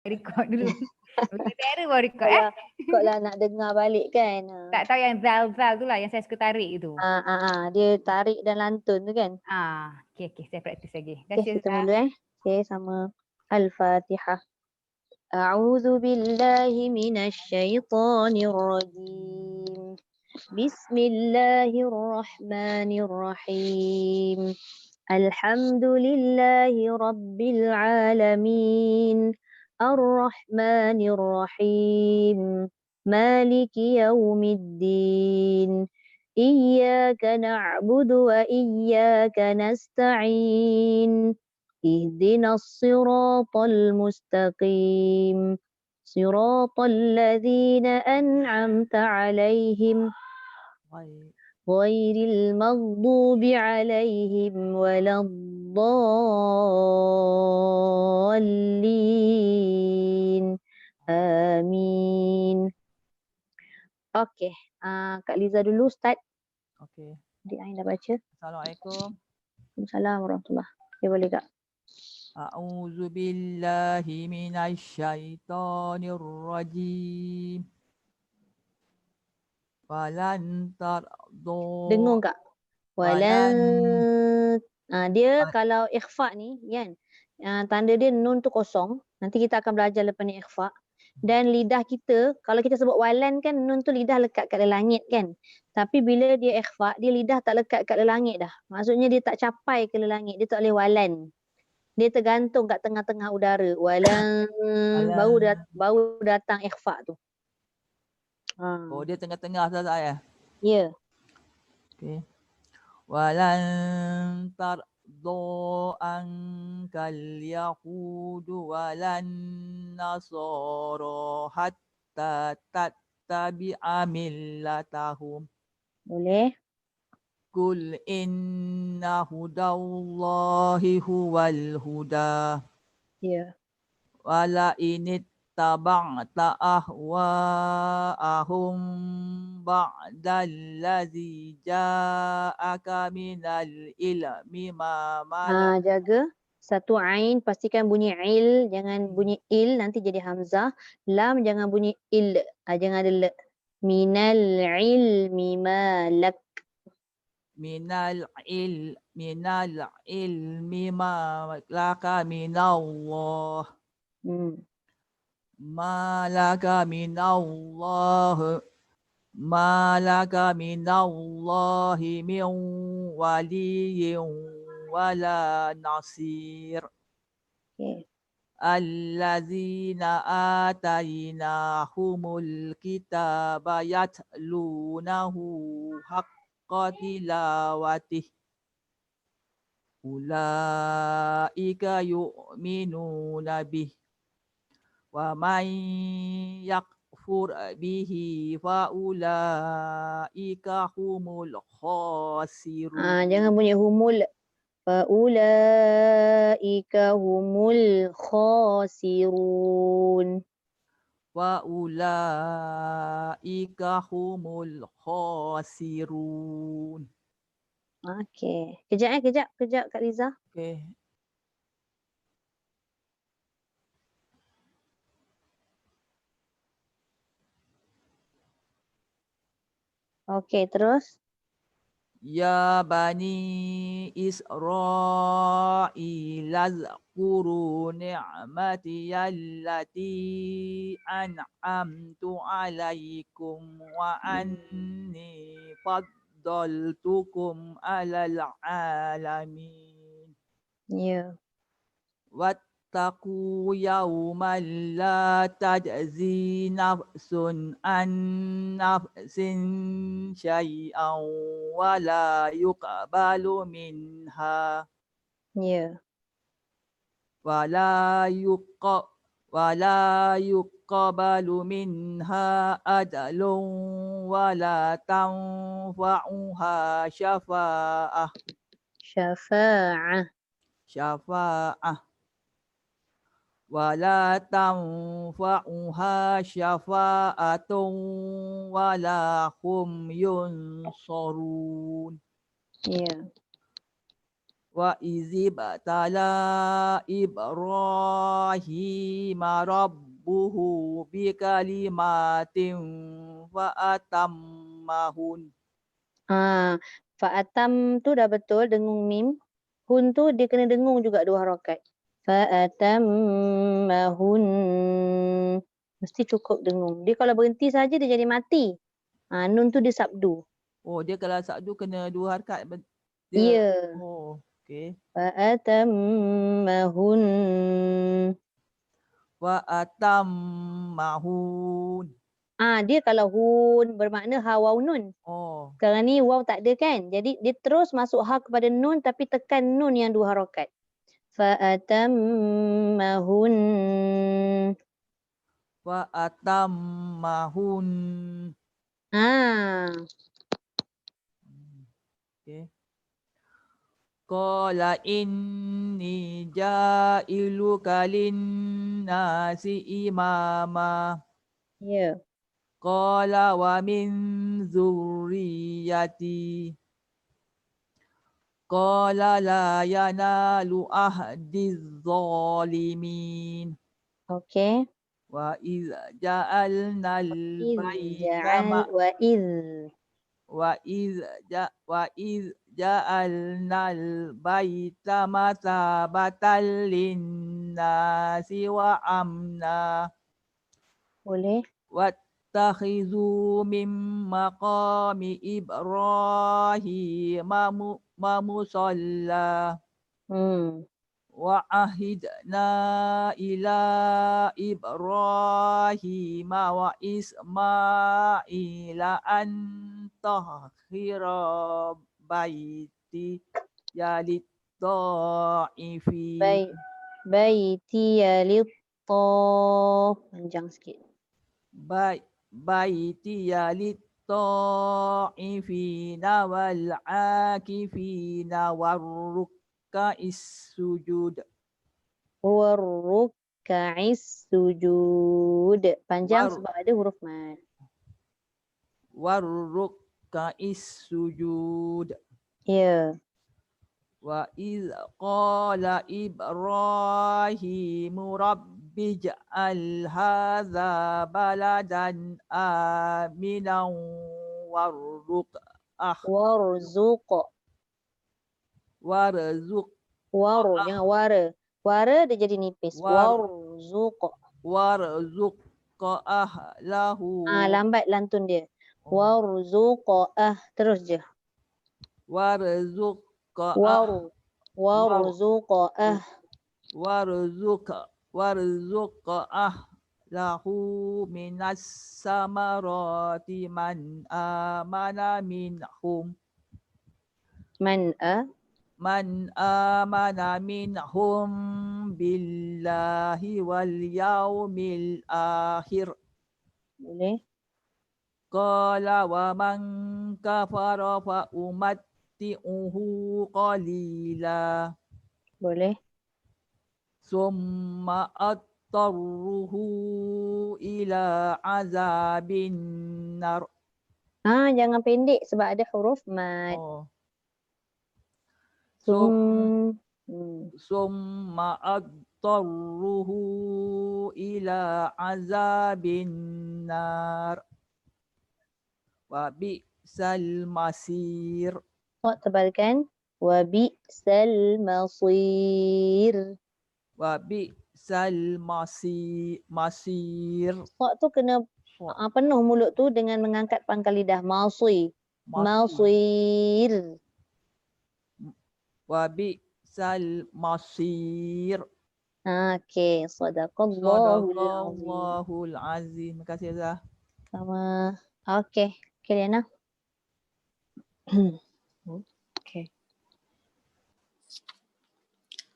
Record dulu. Bila terror baru record Kalau kau lah nak dengar balik kan. Tak tahu yang zal-zal tu lah yang saya suka tarik itu. Dia tarik dan lantun tu kan. Okey, saya praktis lagi. Okay, kita mula Okay, sama Al-Fatihah. A'udzu billahi minasy syaithanir rajim. Bismillahirrahmanirrahim. Alhamdulillahi rabbil alamin. Ar-Rahmanir Rahim. Maliki yaumiddin. Iyyaka na'budu wa iyyaka nasta'in. Ihdinas siratal mustaqim. Siratal ladzina an'amta 'alaihim ghairil maghdubi 'alaihim waladdallin. Amin. Okey, Kak Liza dulu start. Okey. Dia dah baca. Assalamualaikum. Waalaikumsalam warahmatullahi. Okay, boleh Kak. A'udzu billahi minasy syaithanir rajim. Walan tardo. Dengung Kak. Dia kalau ikhfa ni kan, tanda dia nun tu kosong. Nanti kita akan belajar lepas ni ikhfa. Dan lidah kita, kalau kita sebut walan kan, nun tu lidah lekat kat langit kan. Tapi bila dia ikhfa, dia lidah tak lekat kat langit dah. Maksudnya dia tak capai ke langit, dia tak boleh walan. Dia tergantung kat tengah-tengah udara. Walan. Baru datang ikhfa tu. Oh, dia tengah-tengah saja ya? Ya. Okey. Walan tardo ankal yahudu walan nasara hatta tattabi'a millatahum. Boleh. Qul inna hudallahi huwal huda. Ya. Wala init taba'ta ahwa'ahum ba'dallazi ja'aka minal ilmi ma jaga. Satu ain pastikan bunyi il, jangan bunyi il nanti jadi hamzah. Lam jangan bunyi il, jangan ada le. Minal ilmi ma lak. Minal ilmi ma laka minallah. Ma laka minallah. Ma laka minallahi min waliyyin wala nasir. Allazina atainahumul kitaba yatlunahu haqqa tilawatih. Ulaika yu'minuna bih. Wa man yakfur bihi fa ulaika humul khasirun. Jangan bunyi humul. Fa ulaika humul khasirun. Wa ulaika humul khasirun. Okey. Kejap Kak Liza. Okey. Okey, terus. Ya bani Israil azkuru ni'mati allati an'amtu alaikum wa anni faddaltukum alal alamin. Ya. Wattaqu yawman la tajzi nafsun an nafsin syai'an wa la yuqbalu minha. Ya. Wa la yuqbalu minha adlun wa la tanfa'uha syafa'ah. Wala tanfa'uha syafa'atun wala hum yunsarun. Ya. Wa izibtala Ibrahim rabbuhu bikalimatin fa atammahun. Fa'atam tu dah betul dengung mim. Hun tu dia kena dengung juga 2 harakat. Fa'atammahun. Mesti cukup dengung. Dia kalau berhenti saja dia jadi mati. Nun tu dia sabdu. Oh, dia kalau sabdu kena 2 harakat. Ya. Oh, okey. Fa'atammahun. Wa atammahun. Dia kalau hun bermakna ha waw nun. Oh, Sekarang ni waw tak ada kan. Jadi dia terus masuk ha kepada nun tapi tekan nun yang 2 harakat. Fa'atammahun. wa atammahun. Okey. Qala inni ja'iluka linnasi imama. Ya. Qala wa min zurriyati. Qala la yanalu ahdiz zalimin. Okey. Wa iz ja'alnal baita wa iz ja'alnal baita mathabatan linnasi wa amna. Boleh. Wattakhizu min maqami Ibrahim musalla. Wa ahidna ila Ibrahim wa Ismaila an tahhira baiti yalit ta'ifi. Baiti panjang sikit. Baiti yalit ta'ifina wal akifina warrukka'is sujud. Warrukka'is sujud. Panjang sebab ada huruf mad. Warrukka'is sujud. Ya. Wa iz qala Ibrahimu rabbi ja'al hadza baladan aminan warzuq Jangan wara. Wara dia jadi nipis. Warzuq ahlahu. Lambat lantun dia. Warzuq terus je. Warzuq ahlahu minas samarati man amana minhum. Man amana minhum billahi wal yaumil akhir. Boleh. Qala wa man kafara fa umatti'uhu qalila. Boleh. Summa attarruhu ila azabin nar. Jangan pendek sebab ada huruf mad. Summa attarruhu ila azabin nar. Wa bi'sal masir. Tebalkan. Wa bi'sal masir. Wa bi'sal masir. Tu kena penuh mulut tu dengan mengangkat pangkal lidah. Masir. Wa bi'sal masir. Okey. Sadaqallahul azim. Terima kasih Azhar. Sama. Okey. Okey Liana. Okay.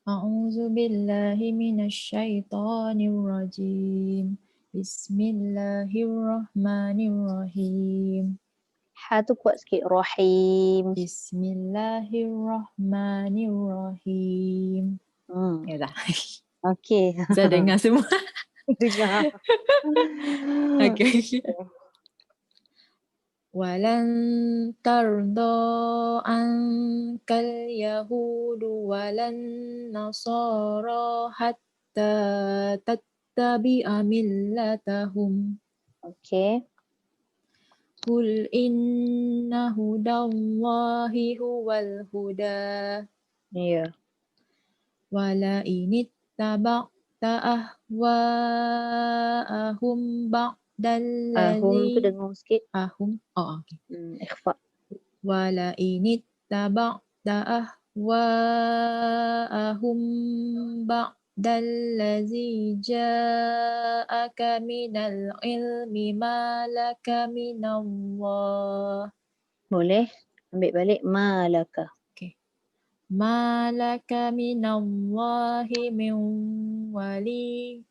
A'udzu billahi minasy syaithanir rajim. Bismillahirrahmanirrahim. Ha tu kuat sikit. Rahim. Bismillahirrahmanirrahim. Ya dah. Okey. Saya dengar semua. Dengar. Okay. Walan tarda ankal yahudu walan nasara hatta tattabi'a millatahum. Okey. Qul inna hudallahi huwal huda. Ya. Wala inittaba'ta ahwa'ahum Ahum tu ba'dallazi dengung sikit. ahum. Oh, okay. Ikhfa. Wala inittaba'ta ahwa'ahum ba'dallazi ja'aka minal ilmi ma laka minallah. Boleh? Ambil balik malaka. Okay. Ma laka minallahi min wali.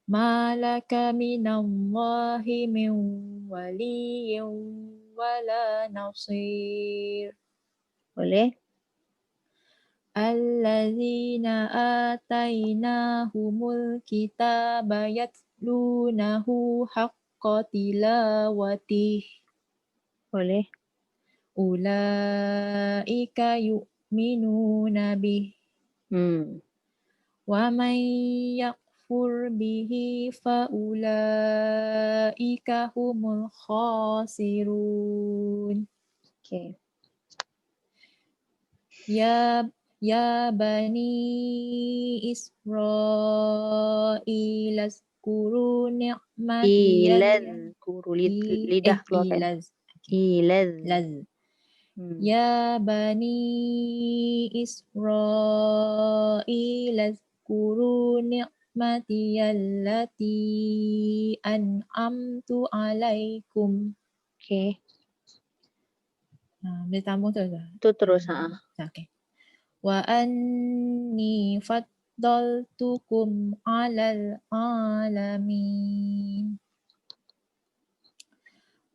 Ma laka minallahi min waliyyin wala nasir. Boleh? Allazina atainahumul kitaba yatlunahu haqqa tilawatih. Boleh? Ulaika yu'minuna bih. Wa man yakfur bihi faulaika humul khasirun. Okey. Ya bani Israil azkuru ni'mati Ilan. Kuru lidah keluarkan. ilaz Ilaz. Ya bani Israil azkuru ni'mati allati an'amtu alaikum. Okey. Boleh sambung terus tak? Tu terus. Okay. Wa anni faddaltukum alal alamin.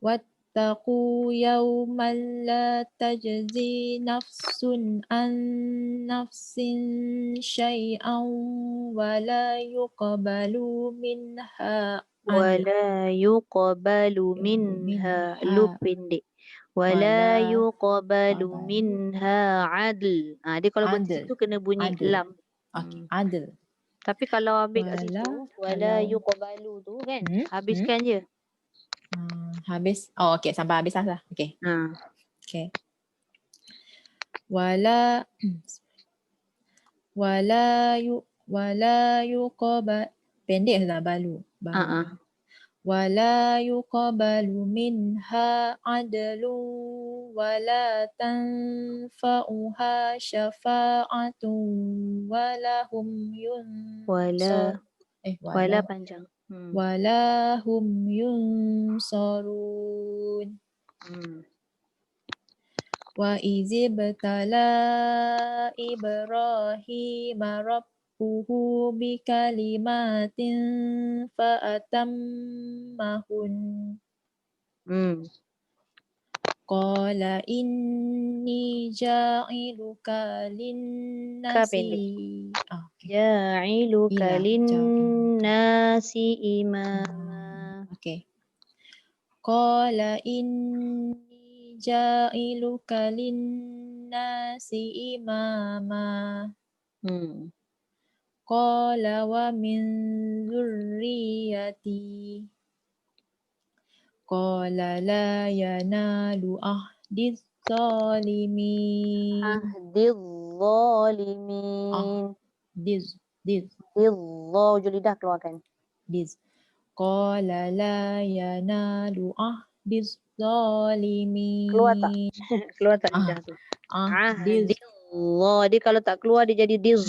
Wattaqu yawman la tajzi nafsun an nafsin syai'an wa la yuqbalu minha Wala yuqbalu minha. Lu pendek. Wala yuqbalu minha adl. Dia kalau berhenti adl. situ kena bunyi Adl. lam. Okay, adl. Tapi kalau ambil kat situ, wala kalau- yuqbalu tu kan, Hmm? habiskan je. Habis. Oh, okay. Sampai habis lah. Okay. Ha. Okay. Wala yuqba pendek lah balu. Wala yuqbalu minha adlu wala tanfa'uha syafa'atun wala hum Wala panjang. wala hum yunsarun. Wa izibtala Ibrahim rabbuhu bikalimatin fa'atammahun. Qala inni ja'iluka linnasi. Ja'iluka linnasi imama. Okay. Qala inni ja'iluka linnasi imama. Qala wa min zurriyati. Qala la yanalu ahdiz zalimin. Ahdiz zalimin. Diz. Dillah, ujung lidah keluarkan. Diz. Qala la yanalu ahdiz zalimin. Keluar tak? Keluar tak lidah tu? Diz. Ahdillah. Dia kalau tak keluar dia jadi diz.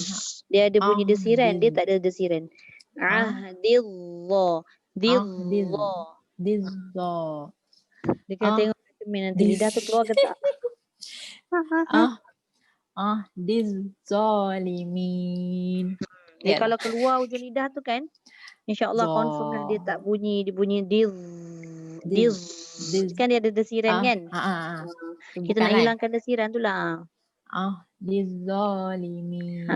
Dia ada bunyi desiran. Dia tak ada desiran. Ahdillah. Dillah. Dizza. Dia kena tengok nanti lidah tu keluar ke tak? Dizzalimin. Dia kalau keluar ujung lidah tu kan, insya-Allah confirm lah dia tak bunyi, dia bunyi diz. Kan dia ada desiran kan? Kita nak hilangkan desiran tu lah. Dizzalimin.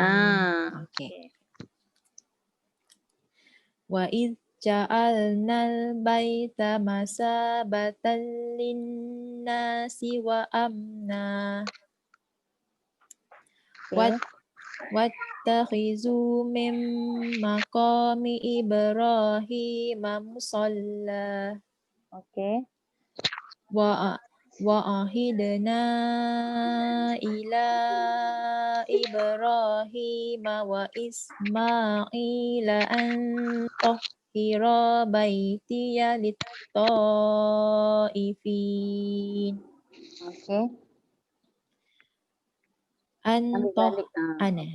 Okay. Wa idh ja'alnal baita masabatan linnasi wa amna. Okay. Wattakhizu min maqami Ibrahim musalla. Okay. Wa'ahidna ila Ibrahim wa Ismaila an tahhira baitiya lit-ta'ifin. Okay. An Ambil toh balik. aneh.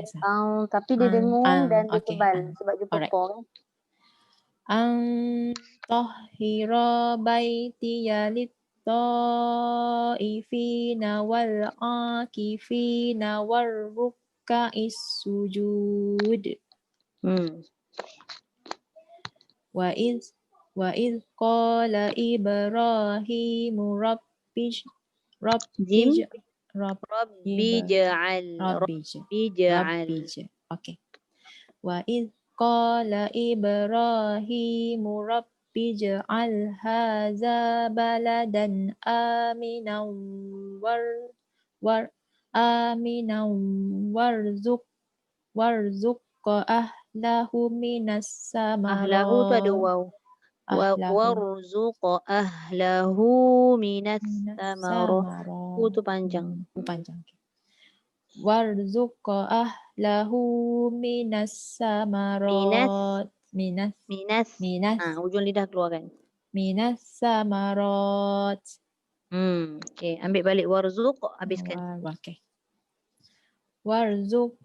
Tapi dia dengung dan dia Okay. tebal sebab dia Alright. pepong. An tahhira baitiya lit-ta'ifina wal akifina war rukka'is sujud. Wa iz qala Ibrahimu Jim. Rabbi Ja'al. Okay. Wa iz qala Ibrahimu Rabbi ij'al hadza baladan aminan warzuq ahlahu minas Ahlahu tu ada samarat. waw. Ahlahu Warzuq ahlahu minas samarah. Tu panjang. Panjang. Warzuq ahlahu minas samarat. Minas. Ujung lidah keluarkan. Minas samarat. Okay. Ambil balik warzuq, habiskan. Okay. Warzuq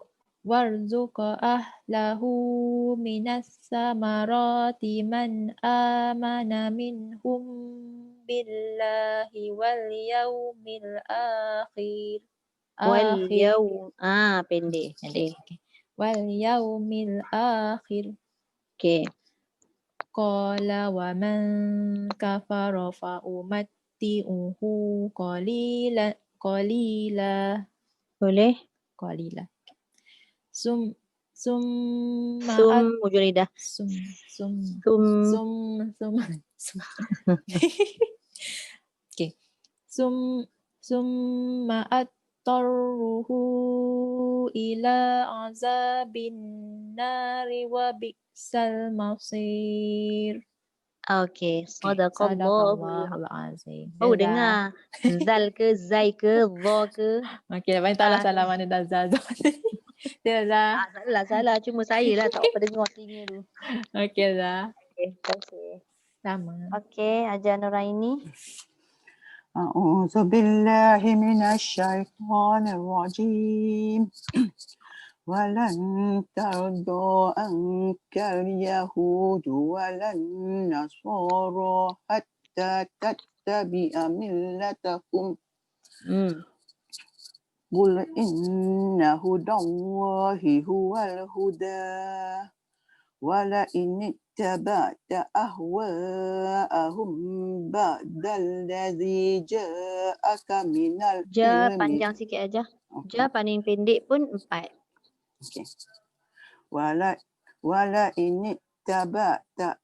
ahlahu minas samarati man amana minhum billahi wal yaumil akhir. Pendek. Okay. Wal yaumil akhir. Okay. Qala wa man kafara fa umatti'uhu qalila. Boleh? Qalila. Ujung lidah. Okay. Summa attarruhu ila azabin nari wa bi'sal masir. Okay. Sadaqallahul azim. dengar. Zal ke, zai ke, dha ke. Okay, lepas ni taklah salah mana dah Zazah. Dah. Salah. Cuma saya lah tak apa dengar telinga tu. Okay dah. Okay, terima kasih. Sama. Okay, Hajar Nuraini. أعوذ بالله من الشيطان الرجيم ولن ترضى عنك اليهود ولا النصارى حتى تتبع ملتهم قل إن هدى الله هو الهدى ولئن اتبعت أهواءهم بعد الذي جاءك من العلم. Panjang sikit aja. Paling pendek pun 4. Okay. Walain ittaba'ta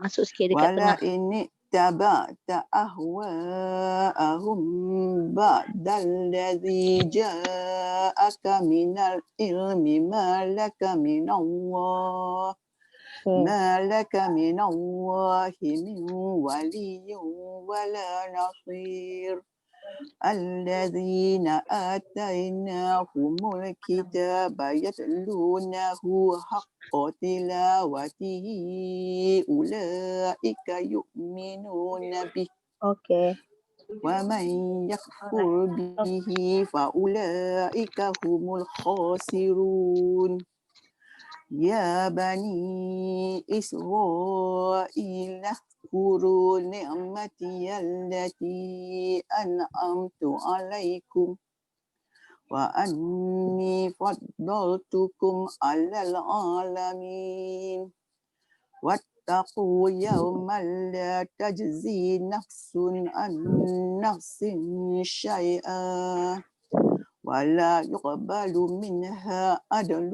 masuk sikit dekat tengah. Walain ittaba'ta ahwa'ahum ba'dalladzi ja'aka minal ilmi ma laka minallahi min waliyyin wala nasir. الذين آتيناهم الكتاب يتلونه حق تلاوته أولئك يؤمنون به ومن يكفر به فأولئك هم الخاسرون يا بني إسرائيل اذكروا نعمتي التي أنعمت عليكم وأني فضلتكم على العالمين واتقوا يوما لا تجزي نفس عن نفس شيئا ولا يقبل منها عدل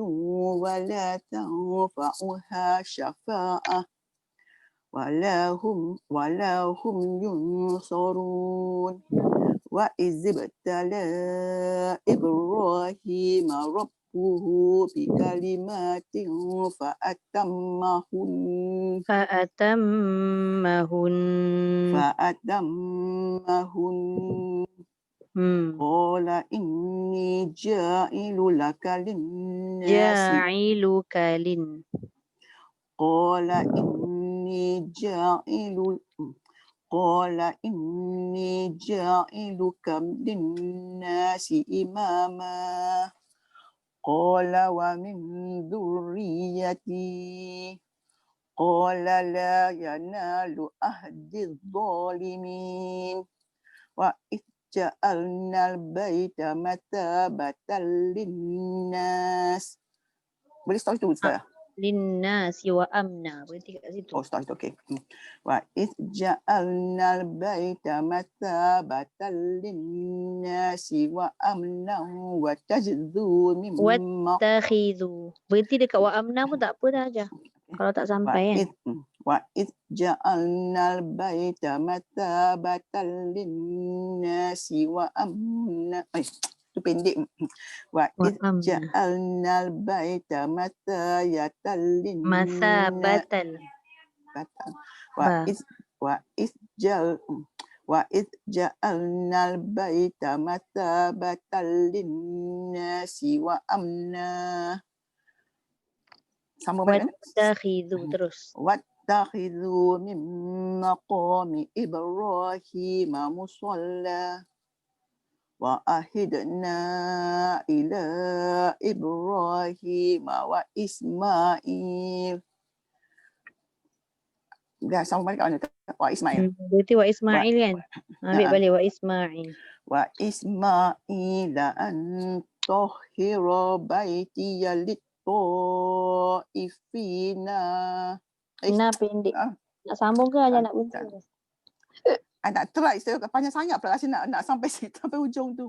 ولا تنفعها شفاعة ولا هم ينصرون وإذ ابتلى إبراهيم ربه بكلمات فأتمهن قال إني جاعل لك للناس جاعلك للناس إماما قال ومن ذريتي قال لا ينال عهد الظالمين وإذ جعلنا البيت مثابة للناس. Boleh start itu Ustaz? Linnasi wa amna. Berhenti kat situ. Oh, start itu. Okay. Wa idh ja'alna al-baita mathabatan lin-nasi wa amnan wa tajzu mimma Wattakhidhu. Berhenti dekat wa amna pun tak apa dah aja. Kalau tak sampai kan. wa idh ja'alna al-baita mathabatan lin-nasi wa amnan. Itu pendek. Wa idh ja'alna al-baita mathabatan lin-nasi wa idh ja'alna al-baita mathabatan lin-nasi wa amna. Sama balik. Wattakhidhu terus. Wattakhidhu min maqami Ibrahim musalla wa ahidna ila Ibrahim wa Ismail. Dah sama balik kat wa Ismail. Berarti wa Ismail kan? Ambil balik wa Ismail. Wa Ismail an tahhira baitiya lit-ta'ifina. Nah pendek. Nak sambung ke aja nak berhenti? Nak try saya panjang sangat pula rasa nak sampai sampai ujung tu.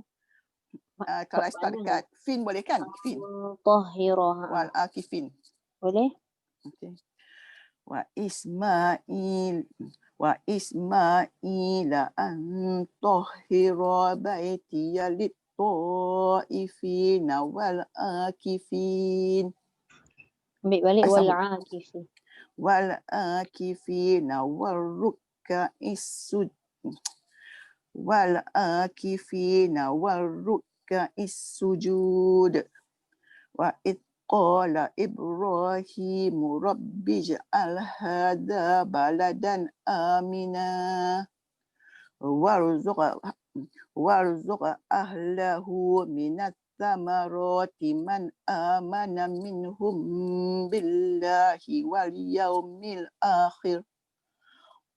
Kalau I start dekat fin boleh kan? Fin. Tahhira. Wal akifin. Boleh? Okay. Wa Ismail an tahhira baitiya lit-ta'ifina wal akifin. Ambil balik wal akifin. Wal akifina wal ruk'is sujud. Wal akifina wal ruk'is sujud. Wa id qala Ibrahim rabbi ij'al hadha baladan amina warzuq ahlahu minat thamarati man amana minhum billahi wal yawmil akhir.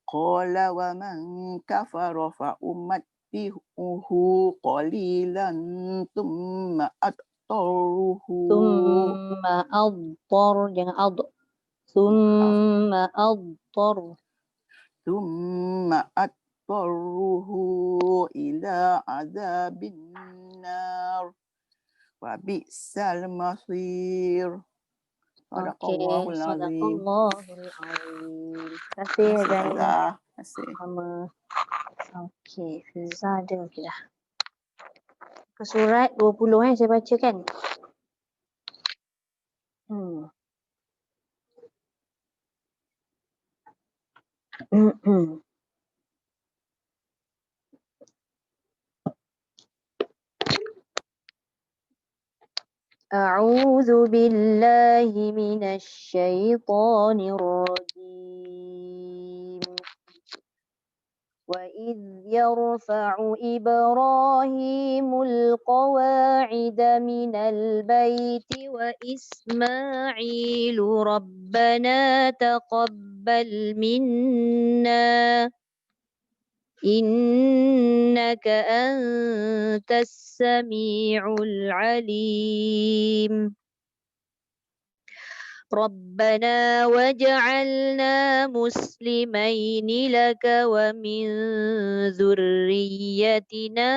Qala wa man kafara fa umattihuhu qalilan thumma adtaruhu. Jangan ad. Thumma adtaruhu ila azabin nar. Wa bi'sal masir. Sadaqallahul azim. Terima kasih Azana. Terima kasih. Okey, Fiza ada okey dah. Ke surat 20 saya bacakan. أعوذ بالله من الشيطان الرجيم وإذ يرفع إبراهيم القواعد من البيت وإسماعيل ربنا تقبل منا إنك أنت السميع العليم ربنا وجعلنا مسلمين لك ومن ذريتنا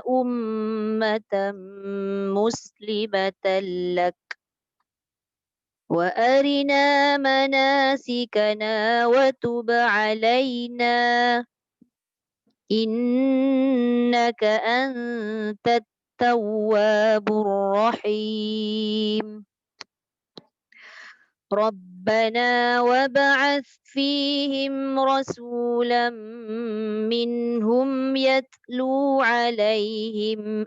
أمة مسلمة لك وأرنا مناسكنا وتب علينا إنك أنت التواب الرحيم ربنا وابعث فيهم رسولا منهم يتلو عليهم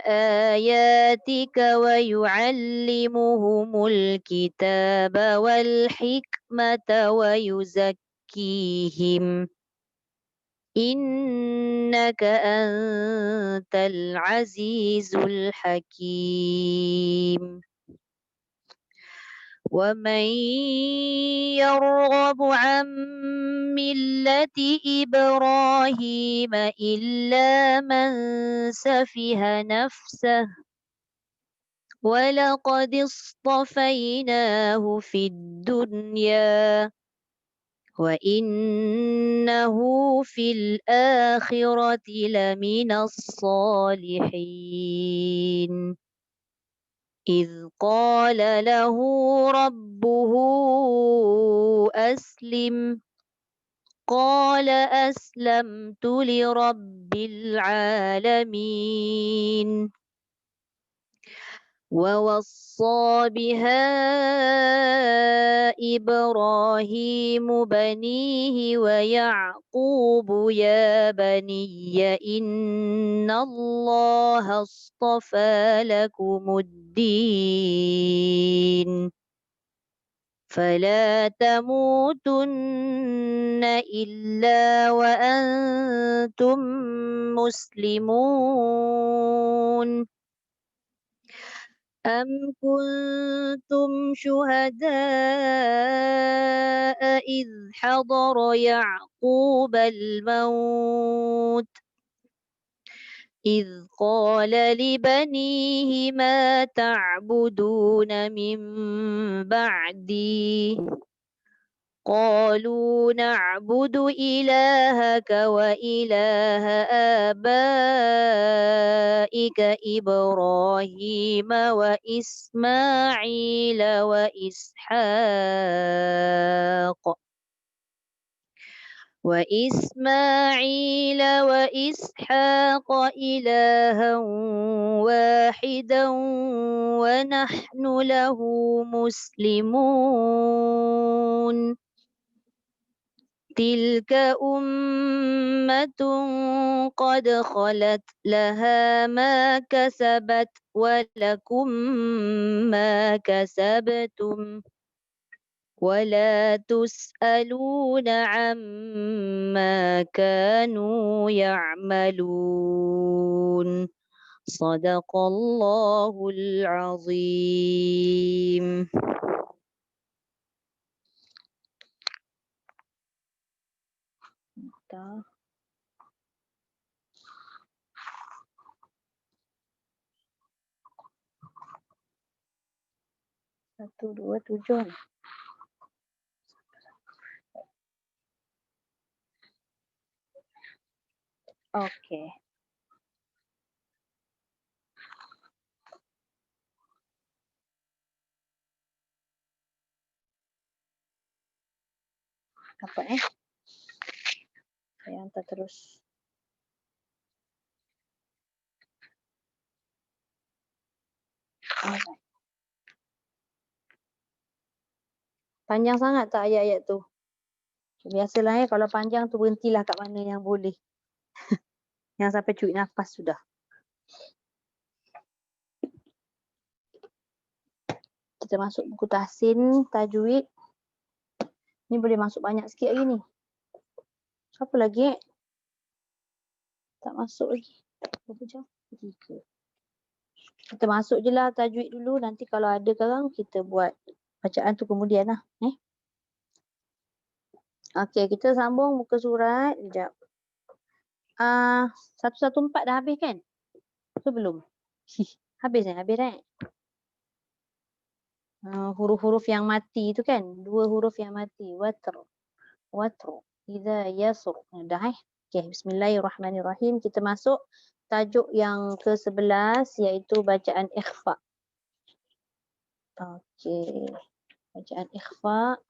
آياتك ويعلمهم الكتاب والحكمة ويزكيهم إنك أنت العزيز الحكيم ومن يرغب عن ملة إبراهيم إلا من سفه نفسه ولقد اصطفيناه في الدنيا وإنه في الآخرة لمن الصالحين إذ قال له ربه أسلم قال أسلمت لرب العالمين ووصى بها إبراهيم بنيه ويعقوب يا بني إن الله اصطفى لكم الدين فلا تموتن إلا وأنتم مسلمون أم كنتم شهداء إذ حضر يعقوب الموت إذ قال لبنيه ما تعبدون من بعدي قالوا نعبد إلهك وإله آبائك إبراهيم وإسماعيل وإسحاق إلها واحدا ونحن له مسلمون تلك أمة قد خلت لها ما كسبت ولكم ما كسبتم ولا تسألون عما كانوا يعملون صدق الله العظيم. Satu, dua, tujuh. Okey. Apa Saya hantar terus. Alright. Panjang sangat tak ayat-ayat tu? Biasalah kalau panjang tu berhentilah kat mana yang boleh. Yang sampai cuik nafas sudah. Kita masuk buku tahsin, tajwid. Ni boleh masuk banyak sikit lagi ni. Apa lagi? Tak masuk lagi. Berapa jam? 3. Kita masuk je lah tajwid dulu. Nanti kalau ada sekarang kita buat bacaan tu kemudian lah. Okey, kita sambung muka surat. Sekejap. 114 dah habis kan? Tu belum. Habis dah, habis dah. Huruf-huruf yang mati tu kan. 2 huruf yang mati. Watr. Watr. Idza yasr. Dah Okay, bismillahirrahmanirrahim. Kita masuk tajuk yang ke-11 iaitu bacaan ikhfa. Okey. Bacaan ikhfa.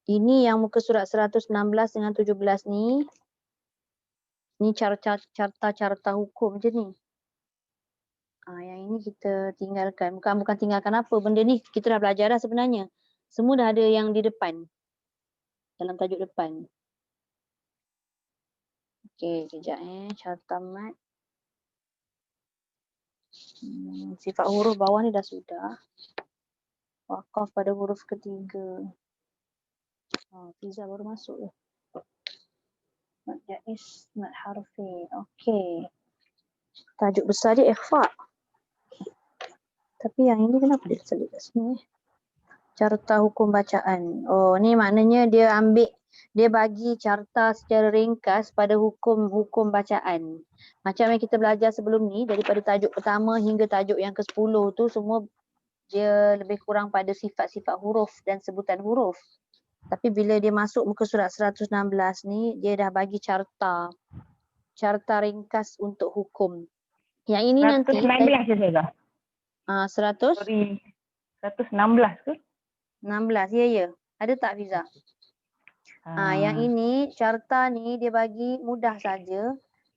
Ini yang muka surat 116 dengan 17 ni. Ni carta hukum je ni. Yang ini kita tinggalkan. Bukan tinggalkan apa. Benda ni kita dah belajar dah sebenarnya. Semua dah ada yang di depan. Dalam tajuk depan. Okey, kejap carta mat. Sifat huruf bawah ni dah sudah. Wakaf pada huruf ketiga. Fiza baru masuk je. Mat jaiz, mat harfi. Okey. Tajuk besar dia ikhfa. Tapi yang ini kenapa dia selit kat sini? Carta hukum bacaan. Ni maknanya dia bagi carta secara ringkas pada hukum bacaan. Macam yang kita belajar sebelum ni, daripada tajuk pertama hingga tajuk yang ke-10 tu semua dia lebih kurang pada sifat-sifat huruf dan sebutan huruf. Tapi bila dia masuk muka surat 116 ni, dia dah bagi carta ringkas untuk hukum. Yang ini nanti 119 je saya. 100? Sorry. 116 ke? 16, ya. Ada tak Fiza? Yang ini, carta ni dia bagi mudah saja.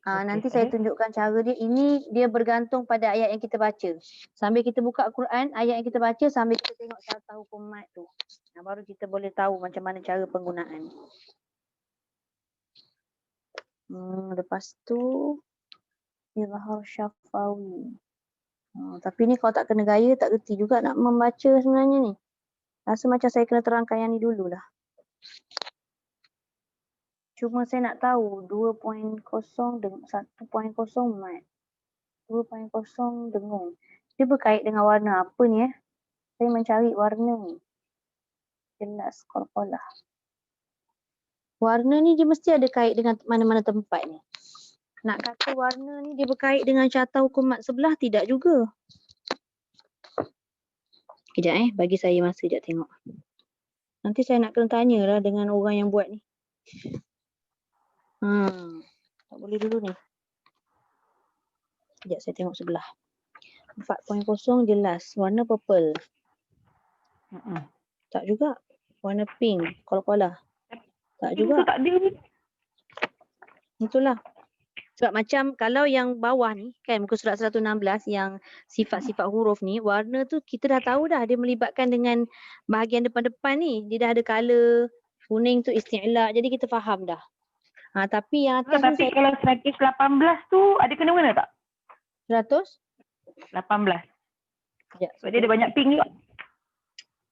Nanti saya tunjukkan cara dia. Ini dia bergantung pada ayat yang kita baca. Sambil kita buka Quran, ayat yang kita baca sambil kita tengok carta hukum mat tu. Baru kita boleh tahu macam mana cara penggunaan. Lepas tu, izhar syafawi. Tapi ni kalau tak kena gaya, tak reti juga nak membaca sebenarnya ni. Rasa macam saya kena terangkan yang ni dululah. Cuma saya nak tahu 2.0 dengan 1.0 mat. 2.0 dengung. Dia berkait dengan warna apa ni Saya mencari warna ni. Jelas qalqalah. Warna ni dia mesti ada kait dengan mana-mana tempat ni. Nak kata warna ni dia berkait dengan carta hukum mat sebelah, tidak juga. Kejap bagi saya masa sekejap tengok. Nanti saya nak kena tanyalah dengan orang yang buat ni. Tak boleh dulu ni. Sekejap saya tengok sebelah. 4.0 jelas. Warna purple. Tak juga. Warna pink. Qalqalah. Tak juga. Tak ada ni. Itulah. Sebab macam kalau yang bawah ni kan muka surat 116 yang sifat-sifat huruf ni, warna tu kita dah tahu dah dia melibatkan dengan bahagian depan-depan ni. Dia dah ada color kuning tu isti'la. Jadi kita faham dah. Tapi yang atas Tapi kalau 118 tu ada kena-mena tak? 100? 18. Sekejap. Sebab dia ada banyak pink juga.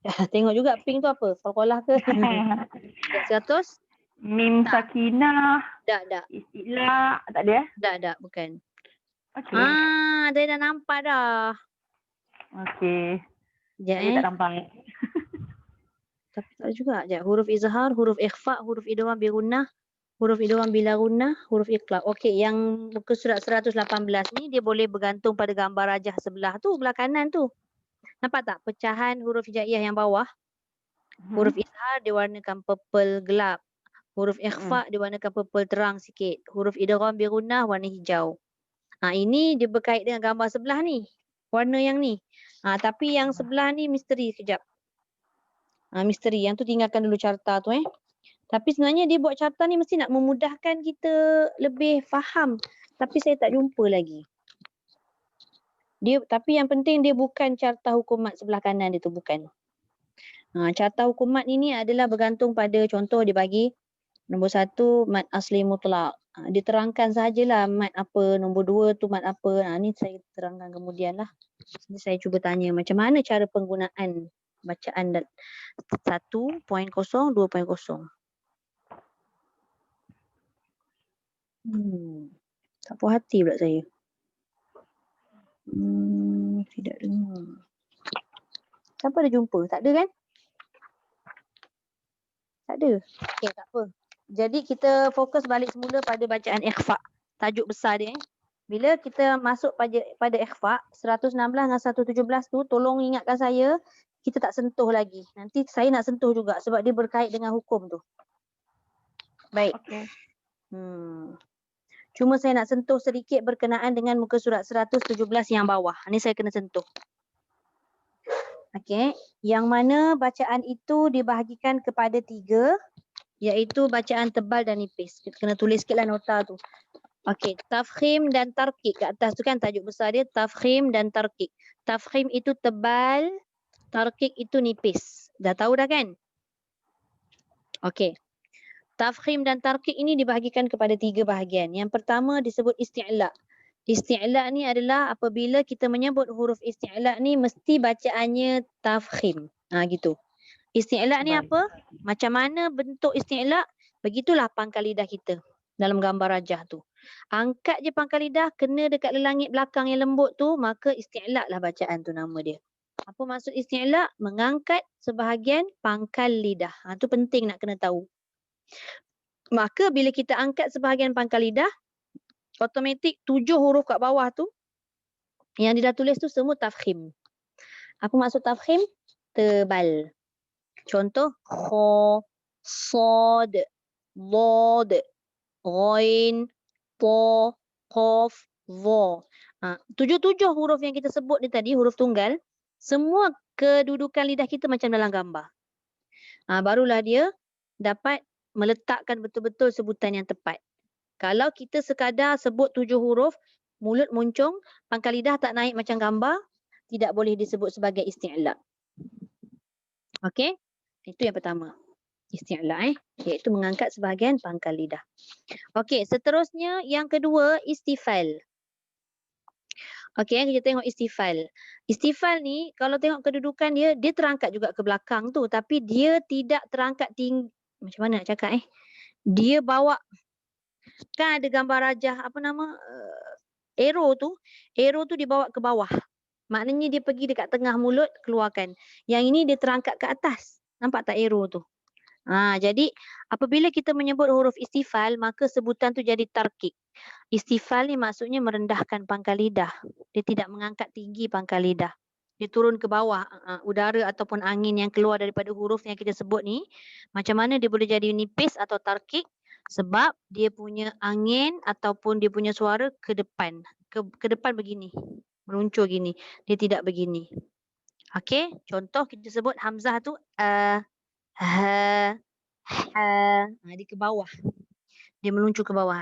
Tengok juga pink tu apa? Qalqalah ke? 100? Mim sakinah, Tak. istilah, tak ada Tak, bukan. Okey. Saya dah nampak dah. Okey. Sekejap Saya tak nampak. Tapi tak juga. Sekejap. Huruf izhar, huruf ikhfa, huruf idgham bi gunnah, huruf idgham bila gunnah, huruf iqlab. Okey, yang muka surat 118 ni dia boleh bergantung pada gambar rajah sebelah tu, belah kanan tu. Nampak tak pecahan huruf hijaiyah yang bawah? Huruf izhar diwarnakan purple gelap. Huruf ikhfa diwarnakan purple terang sikit. Huruf idgham bi gunnah warna hijau. Ini dia berkait dengan gambar sebelah ni. Warna yang ni. Tapi yang sebelah ni misteri sekejap. Misteri. Yang tu tinggalkan dulu carta tu Tapi sebenarnya dia buat carta ni mesti nak memudahkan kita lebih faham. Tapi saya tak jumpa lagi. Tapi yang penting dia bukan carta hukum mat sebelah kanan dia tu. Bukan. Carta hukum mat ini adalah bergantung pada contoh dia bagi. Nombor 1 mat asli mutlak. Diterangkan sahajalah mat apa. Nombor 2 tu mat apa. Ni saya terangkan kemudian lah. Jadi saya cuba tanya macam mana cara penggunaan bacaan 1.0, 2.0. Tak puas hati pula saya. Tidak dengar. Siapa ada jumpa? Tak ada kan? Tak ada. Okey, tak apa. Jadi kita fokus balik semula pada bacaan ikhfa. Tajuk besar dia. Bila kita masuk pada ikhfa, 116 dengan 117 tu, tolong ingatkan saya, kita tak sentuh lagi. Nanti saya nak sentuh juga sebab dia berkait dengan hukum tu. Baik. Okey. Cuma saya nak sentuh sedikit berkenaan dengan muka surat 117 yang bawah. Ini saya kena sentuh. Okey. Yang mana bacaan itu dibahagikan kepada 3, iaitu bacaan tebal dan nipis. Kita kena tulis sikitlah nota tu. Okey, tafkhim dan tarkik. Kat atas tu kan tajuk besar dia, tafkhim dan tarkik. Tafkhim itu tebal, tarkik itu nipis. Dah tahu dah kan? Okey. Tafkhim dan tarkik ini dibahagikan kepada 3 bahagian. Yang pertama disebut isti'la. Isti'la ni adalah apabila kita menyebut huruf isti'la ni mesti bacaannya tafkhim. Gitu. Isti'la ni apa? Macam mana bentuk isti'la? Begitulah pangkal lidah kita dalam gambar rajah tu. Angkat je pangkal lidah, kena dekat lelangit belakang yang lembut tu, maka isti'la lah bacaan tu nama dia. Apa maksud isti'la? Mengangkat sebahagian pangkal lidah. Tu penting nak kena tahu. Maka bila kita angkat sebahagian pangkal lidah, automatik 7 huruf kat bawah tu, yang dia dah tulis tu semua tafkhim. Apa maksud tafkhim? Tebal. Contoh, kha, sad, dad, ghain, ta, qaf, dha. 7 huruf yang kita sebut ni tadi, huruf tunggal, semua kedudukan lidah kita macam dalam gambar. Barulah dia dapat meletakkan betul-betul sebutan yang tepat. Kalau kita sekadar sebut 7 huruf, mulut muncung, pangkal lidah tak naik macam gambar, tidak boleh disebut sebagai isti'la. Okey? Itu yang pertama. Isti'la iaitu mengangkat sebahagian pangkal lidah. Okey, seterusnya yang kedua istifal. Okey, kita tengok istifal. Istifal ni kalau tengok kedudukan dia, dia terangkat juga ke belakang tu, tapi dia tidak terangkat tinggi. Macam mana nak cakap Dia bawa, kan ada gambar rajah apa nama arrow tu dibawa ke bawah. Maknanya dia pergi dekat tengah mulut, keluarkan. Yang ini dia terangkat ke atas. Nampak tak arrow tu? Jadi apabila kita menyebut huruf istifal, maka sebutan tu jadi tarkik. Istifal ni maksudnya merendahkan pangkal lidah. Dia tidak mengangkat tinggi pangkal lidah. Dia turun ke bawah. Udara ataupun angin yang keluar daripada huruf yang kita sebut ni, macam mana dia boleh jadi nipis atau tarkik? Sebab dia punya angin ataupun dia punya suara ke depan. Ke depan begini. Meluncur gini. Dia tidak begini. Okey, contoh kita sebut hamzah tu ha, dia ke bawah. Dia meluncur ke bawah.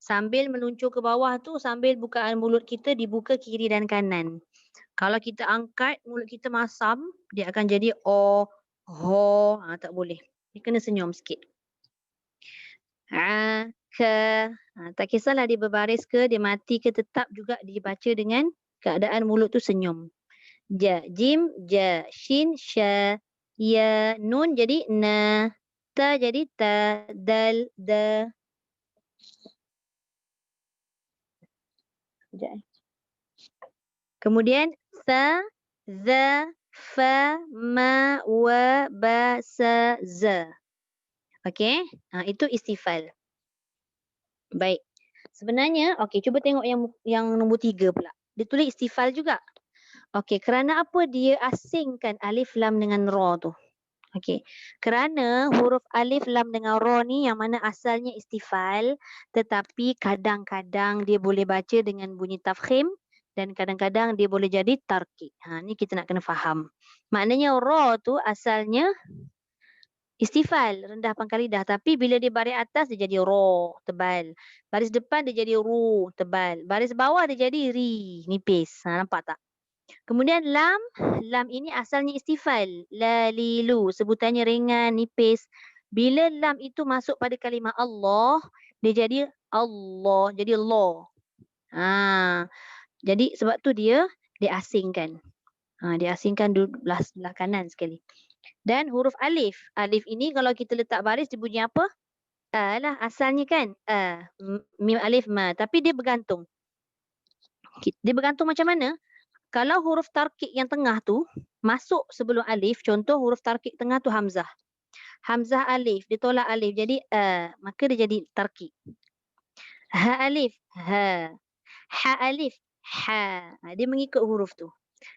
Sambil meluncur ke bawah tu, sambil bukaan mulut kita dibuka kiri dan kanan. Kalau kita angkat, mulut kita masam, dia akan jadi o, ho. Tak boleh. Dia kena senyum sikit. Tak kisahlah dia berbaris ke, dia mati ke, tetap juga dibaca dengan keadaan mulut tu senyum. Ja, jim, ja, shin, sha, ya, nun jadi na, ta jadi ta, dal, da. Kemudian sa, za, fa, ma, wa, ba, sa, za. Okey, itu istifal. Baik. Sebenarnya, okey, cuba tengok yang nombor 3 pula. Dia tulis istifal juga. Okey, kerana apa dia asingkan alif lam dengan ra tu? Okey, kerana huruf alif lam dengan ra ni yang mana asalnya istifal, tetapi kadang-kadang dia boleh baca dengan bunyi tafkhim dan kadang-kadang dia boleh jadi tarkik. Ni kita nak kena faham. Maknanya ra tu asalnya istifal, rendah pangkal lidah, tapi bila dia baris atas dia jadi ra, tebal. Baris depan dia jadi ru, tebal. Baris bawah dia jadi ri, nipis. Nampak tak? Kemudian lam ini asalnya istifal. La, li, lu. Sebutannya ringan, nipis. Bila lam itu masuk pada kalimah Allah, dia jadi Allah. Jadi Allah. Jadi sebab tu dia asingkan. Dia asingkan belah kanan sekali. Dan huruf alif. Alif ini kalau kita letak baris dia bunyi apa? Lah asalnya kan. Mim alif ma. Tapi dia bergantung. Dia bergantung macam mana? Kalau huruf tarkik yang tengah tu masuk sebelum alif, contoh huruf tarkik tengah tu hamzah. Hamzah alif, dia tolak alif. Jadi maka dia jadi tarkib. Ha alif, ha. Ha alif, ha. Dia mengikut huruf tu.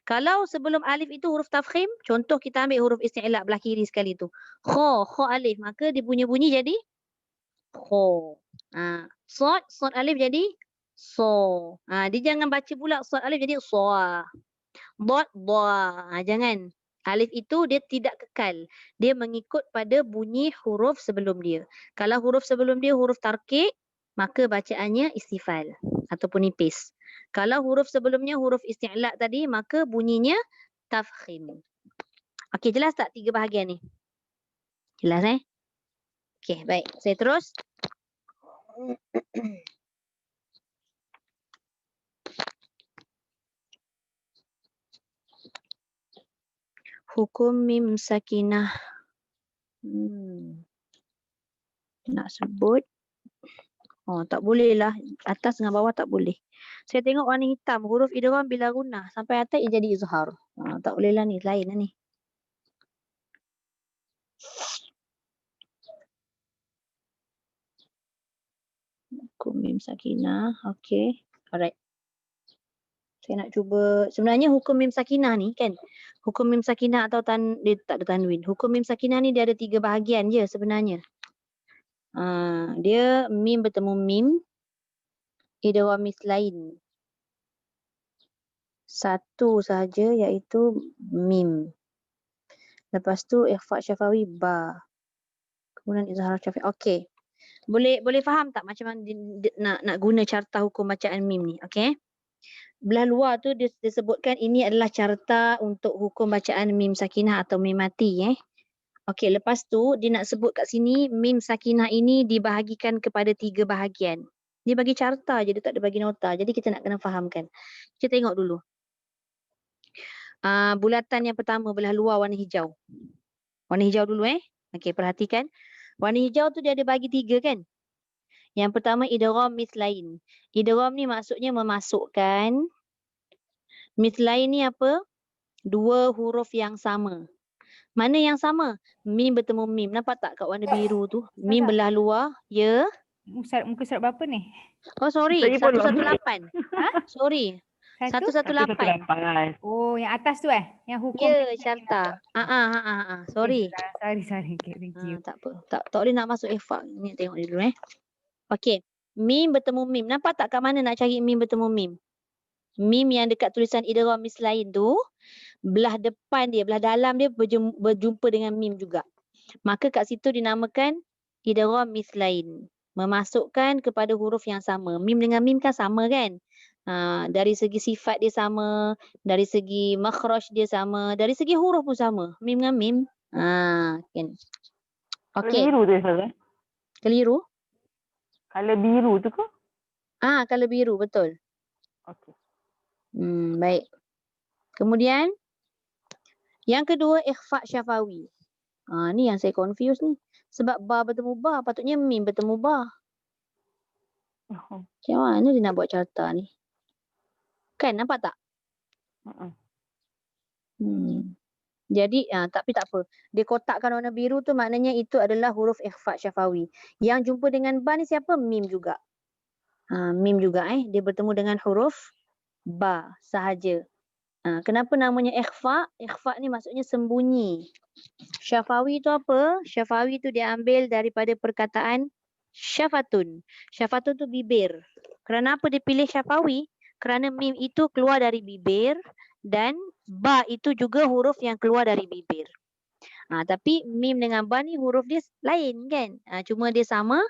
Kalau sebelum alif itu huruf tafkhim, contoh kita ambil huruf isti'la belah kiri sekali tu. Kha alif, maka dia punya bunyi jadi kho. Sod alif jadi so. Dia jangan baca pula sod alif jadi soa. Dot doa. Jangan. Alif itu dia tidak kekal. Dia mengikut pada bunyi huruf sebelum dia. Kalau huruf sebelum dia huruf tarkik, maka bacaannya istifal ataupun nipis. Kalau huruf sebelumnya huruf isti'la tadi, maka bunyinya tafkhim. Okey, jelas tak 3 bahagian ni? Jelas Okey, baik. Saya terus. Hukum mim sakinah. Nak sebut. Tak boleh lah. Atas dengan bawah tak boleh. Saya tengok warna hitam. Huruf idgham bila gunnah. Sampai atas ia jadi izhar. Tak boleh lah ni. Lain lah ni. Hukum mim sakinah. Okay. Alright. Saya nak cuba. Sebenarnya hukum mim sakinah ni kan. Hukum mim sakinah atau dia tak ada tanwin. Hukum mim sakinah ni dia ada 3 bahagian je sebenarnya. Dia mim bertemu mim. Idgham mislain. Satu sahaja iaitu mim. Lepas tu ikhfa syafawi ba. Kemudian izhar syafawi. Okey. Boleh faham tak macam mana nak guna carta hukum bacaan mim ni? Okey. Belah luar tu dia sebutkan ini adalah carta untuk hukum bacaan mim sakinah atau mim mati Okey, lepas tu dia nak sebut kat sini mim sakinah ini dibahagikan kepada 3 bahagian. Dia bagi carta je, dia tak ada bagi nota. Jadi kita nak kena fahamkan. Kita tengok dulu. Bulatan yang pertama belah luar warna hijau. Warna hijau dulu Okey, perhatikan. Warna hijau tu dia ada bagi 3 kan? Yang pertama idgham mislain. Idgham ni maksudnya memasukkan. Mislain ni apa? 2 huruf yang sama. Mana yang sama? Mim bertemu mim. Nampak tak kat warna biru tu? Mim belah luar. Ya. Muka surat berapa ni? Oh sorry. Tadi pun 118. Sorry. 118. Oh, yang atas tu Yang hukum. Ya, carta. Sorry. Sorry. Okay, thank you. Tak apa. Tak boleh nak masuk ikhfa. Ni tengok dulu Okey. Mim bertemu mim. Nampak tak kat mana nak cari mim bertemu mim? Mim yang dekat tulisan idgham mislain tu, belah depan dia, belah dalam dia berjumpa dengan mim juga. Maka kat situ dinamakan idgham mislain. Memasukkan kepada huruf yang sama. Mim dengan mim kan sama kan? Dari segi sifat dia sama, dari segi makhraj dia sama, dari segi huruf pun sama. Mim dengan mim. Kan. Okey. Keliru tu Ustazah? Keliru? Color biru tu ke? Color biru, betul. Okey. Baik. Kemudian yang kedua ikhfa syafawi. Ni yang saya confuse ni. Sebab ba bertemu ba, patutnya mim bertemu ba. Macam mana dia nak buat carta ni? Kan nampak tak? Jadi tapi tak apa. Dia kotakkan warna biru tu maknanya itu adalah huruf ikhfa syafawi. Yang jumpa dengan ba ni siapa? Mim juga. Mim juga dia bertemu dengan huruf ba sahaja. Kenapa namanya ikhfa? Ikhfa ni maksudnya sembunyi. Syafawi tu apa? Syafawi tu diambil daripada perkataan syafatun. Syafatun tu bibir. Kerana apa dia pilih syafawi? Kerana mim itu keluar dari bibir dan ba itu juga huruf yang keluar dari bibir. Tapi mim dengan ba ni huruf dia lain kan? Cuma dia sama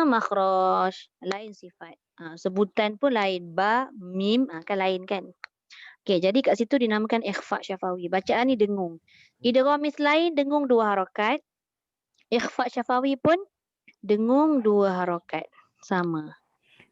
makhraj, lain sifat. Sebutan pun lain. Ba, mim kan lain kan? Okey, jadi kat situ dinamakan ikhfa syafawi. Bacaan ni dengung. Idgham mislain dengung 2 harakat. Ikhfa syafawi pun dengung 2 harakat. Sama.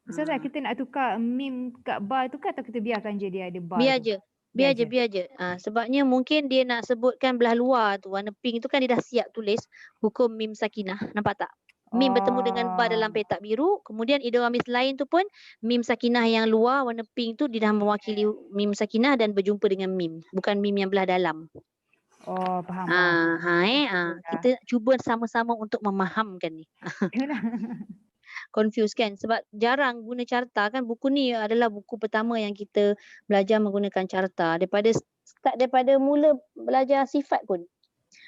Ustazah, kita nak tukar mim kat ba tu ke atau kita biarkan je dia ada ba? Biar je. Sebabnya mungkin dia nak sebutkan belah luar tu warna pink tu kan dia dah siap tulis hukum mim sakinah. Nampak tak? Mim bertemu dengan ba dalam petak biru. Kemudian idgham mislain tu pun mim sakinah yang luar warna pink tu dia dah mewakili mim sakinah dan berjumpa dengan mim. Bukan mim yang belah dalam. Oh, faham. Betul lah. Kita cuba sama-sama untuk memahamkan ni. Yalah. Confuse kan? Sebab jarang guna carta kan. Buku ni adalah buku pertama yang kita belajar menggunakan carta. Start daripada mula belajar sifat pun.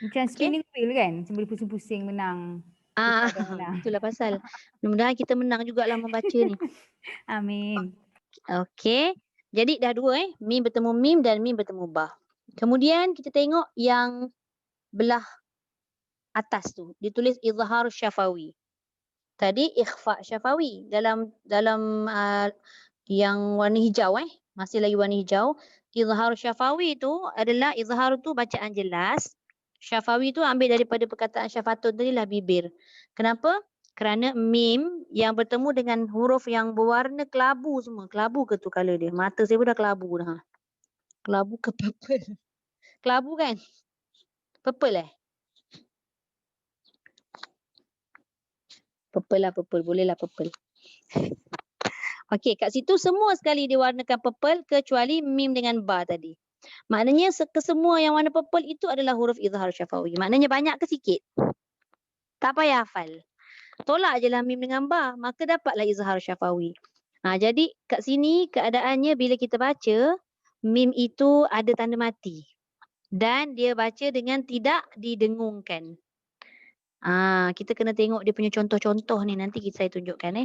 Macam spinning wheel kan? Sebelum pusing-pusing menang. Kita ada menang. Itulah pasal. Mudah-mudahan kita menang jugalah membaca ni. Amin. Okey. Jadi dah dua mim bertemu mim dan mim bertemu ba. Kemudian kita tengok yang belah atas tu. Ditulis izhar syafawi. Tadi ikhfa syafawi dalam yang warna hijau masih lagi warna hijau. Izhar syafawi tu adalah izhar tu bacaan jelas. Syafawi tu ambil daripada perkataan syafatun tadi lah bibir. Kenapa? Kerana mim yang bertemu dengan huruf yang berwarna kelabu semua. Kelabu ke tu colour dia? Mata saya pun dah kelabu dah. Kelabu ke purple? Kelabu kan? Purple Purple lah purple. Boleh lah purple. Okey, kat situ semua sekali diwarnakan purple kecuali mim dengan ba tadi. Maknanya kesemua yang warna purple itu adalah huruf izhar syafawi. Maknanya banyak ke sikit? Tak payah hafal. Tolak je lah mim dengan ba, maka dapatlah izhar syafawi. Jadi kat sini keadaannya bila kita baca, mim itu ada tanda mati. Dan dia baca dengan tidak didengungkan. Kita kena tengok dia punya contoh-contoh ni. Nanti saya tunjukkan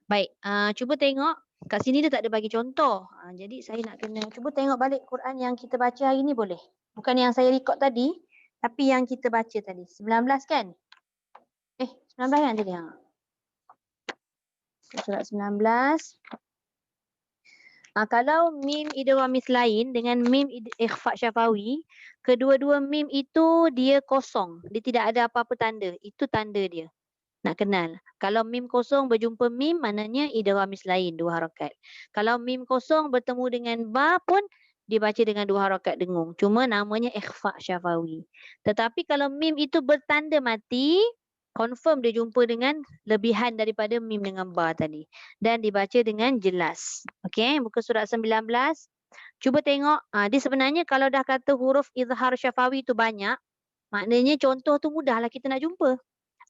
Baik, cuba tengok. Kat sini dia tak ada bagi contoh. Jadi saya nak kena cuba tengok balik Quran yang kita baca hari ni boleh? Bukan yang saya record tadi, tapi yang kita baca tadi. 19 kan? 19 kan tadi? Surat 19. Kalau mim idghamis lain dengan mim ikhfa syafawi, kedua-dua mim itu dia kosong. Dia tidak ada apa-apa tanda. Itu tanda dia. Nak kenal. Kalau mim kosong berjumpa mim, maknanya idghamis lain, 2 harakat. Kalau mim kosong bertemu dengan ba pun, dibaca dengan 2 harakat dengung. Cuma namanya ikhfa syafawi. Tetapi kalau mim itu bertanda mati, confirm dia jumpa dengan lebihan daripada mim dengan ba tadi. Dan dibaca dengan jelas. Okey, muka surat 19. Cuba tengok. Dia sebenarnya kalau dah kata huruf izhar syafawi itu banyak, maknanya contoh tu mudahlah kita nak jumpa.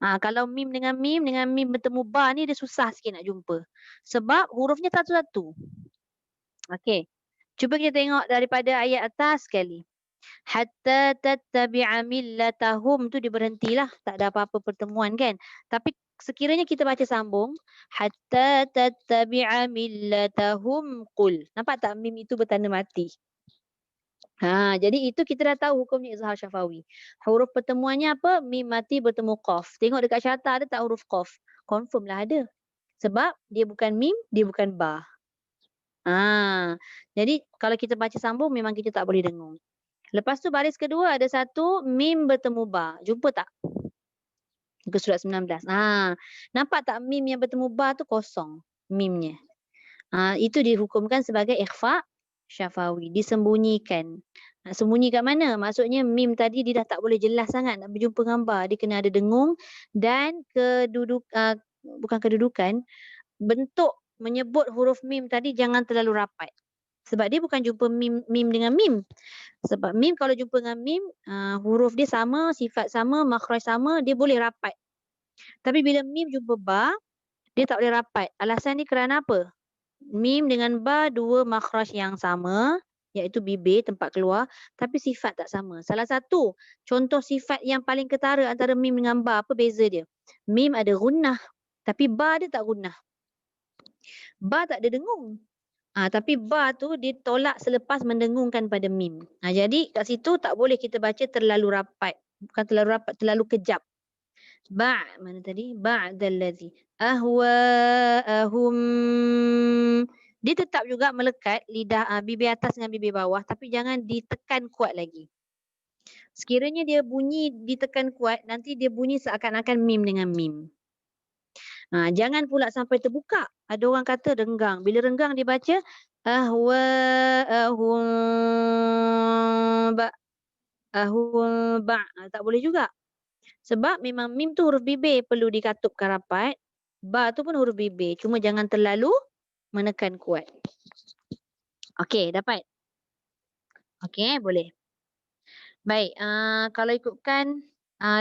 Kalau mim dengan mim bertemu ba ni dia susah sikit nak jumpa. Sebab hurufnya satu-satu. Okey. Cuba kita tengok daripada ayat atas sekali. Hatta tattabi'a millatahum tu dia berhentilah. Tak ada apa-apa pertemuan kan. Tapi sekiranya kita baca sambung. Hatta tattabi'a millatahum qul. Nampak tak mim itu bertanda mati? Jadi itu kita dah tahu hukumnya izhar syafawi. Huruf pertemuannya apa? Mim mati bertemu qaf. Tengok dekat syarta ada tak huruf qaf? Confirm lah ada. Sebab dia bukan mim, dia bukan ba. Jadi kalau kita baca sambung memang kita tak boleh dengung. Lepas tu baris kedua ada satu mim bertemu ba. Jumpa tak? Muka surat 19. Nampak tak mim yang bertemu ba tu kosong mimnya. Itu dihukumkan sebagai ikhfa syafawi, disembunyikan. Sembunyi kat mana? Maksudnya mim tadi dia dah tak boleh jelas sangat nak berjumpa dengan ba. Dia kena ada dengung dan bukan kedudukan, bentuk menyebut huruf mim tadi jangan terlalu rapat. Sebab dia bukan jumpa mim dengan mim. Sebab mim kalau jumpa dengan mim, huruf dia sama, sifat sama, makhraj sama, dia boleh rapat. Tapi bila mim jumpa ba, dia tak boleh rapat. Alasan ni kerana apa? Mim dengan ba dua makhraj yang sama, iaitu bibir tempat keluar, tapi sifat tak sama. Salah satu contoh sifat yang paling ketara antara mim dengan ba, apa beza dia? Mim ada gunnah, tapi ba dia tak gunnah. Ba tak ada dengung. Tapi ba tu ditolak selepas mendengungkan pada mim. Jadi kat situ tak boleh kita baca terlalu rapat. Bukan terlalu rapat, terlalu kejap. Mana tadi? Ba'dallazi ahwa'ahum. Dia tetap juga melekat lidah bibir atas dengan bibir bawah, tapi jangan ditekan kuat lagi. Sekiranya dia bunyi ditekan kuat, nanti dia bunyi seakan-akan mim dengan mim. Jangan pula sampai terbuka. Ada orang kata renggang. Bila renggang dia baca ahwa'ahum ba. Tak boleh juga. Sebab memang mim tu huruf bibir perlu dikatupkan rapat. Ba tu pun huruf bibir. Cuma jangan terlalu menekan kuat. Okey, dapat? Okey, boleh. Baik, kalau ikutkan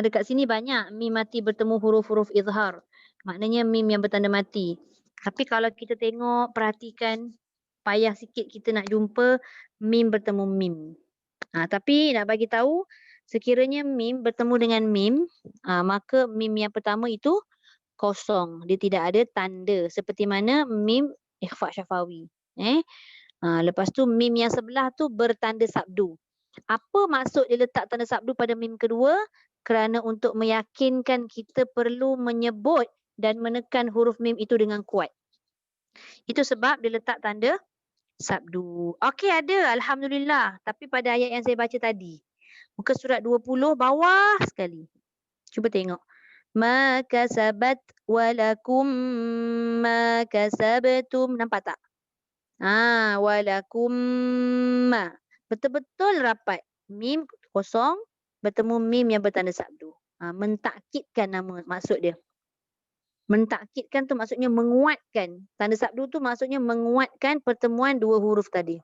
dekat sini banyak mim mati bertemu huruf-huruf izhar. Maknanya mim yang bertanda mati. Tapi kalau kita tengok, perhatikan, payah sikit kita nak jumpa mim bertemu mim. Tapi nak bagi tahu, sekiranya mim bertemu dengan mim, maka mim yang pertama itu kosong. Dia tidak ada tanda. Seperti mana mim ikhfa syafawi. Lepas tu mim yang sebelah tu bertanda sabdu. Apa maksud dia letak tanda sabdu pada mim kedua? Kerana untuk meyakinkan kita perlu menyebut dan menekan huruf mim itu dengan kuat. Itu sebab dia letak tanda sabdu. Okey, ada. Alhamdulillah. Tapi pada ayat yang saya baca tadi, muka surat 20 bawah sekali. Cuba tengok. Ma kasabat walakum ma kasabtum. Nampak tak? Walakum ma. Betul-betul rapat. Mim kosong bertemu mim yang bertanda sabdu. Mentakkidkan nama maksud dia. Mentakkidkan tu maksudnya menguatkan. Tanda sabdu tu maksudnya menguatkan pertemuan dua huruf tadi.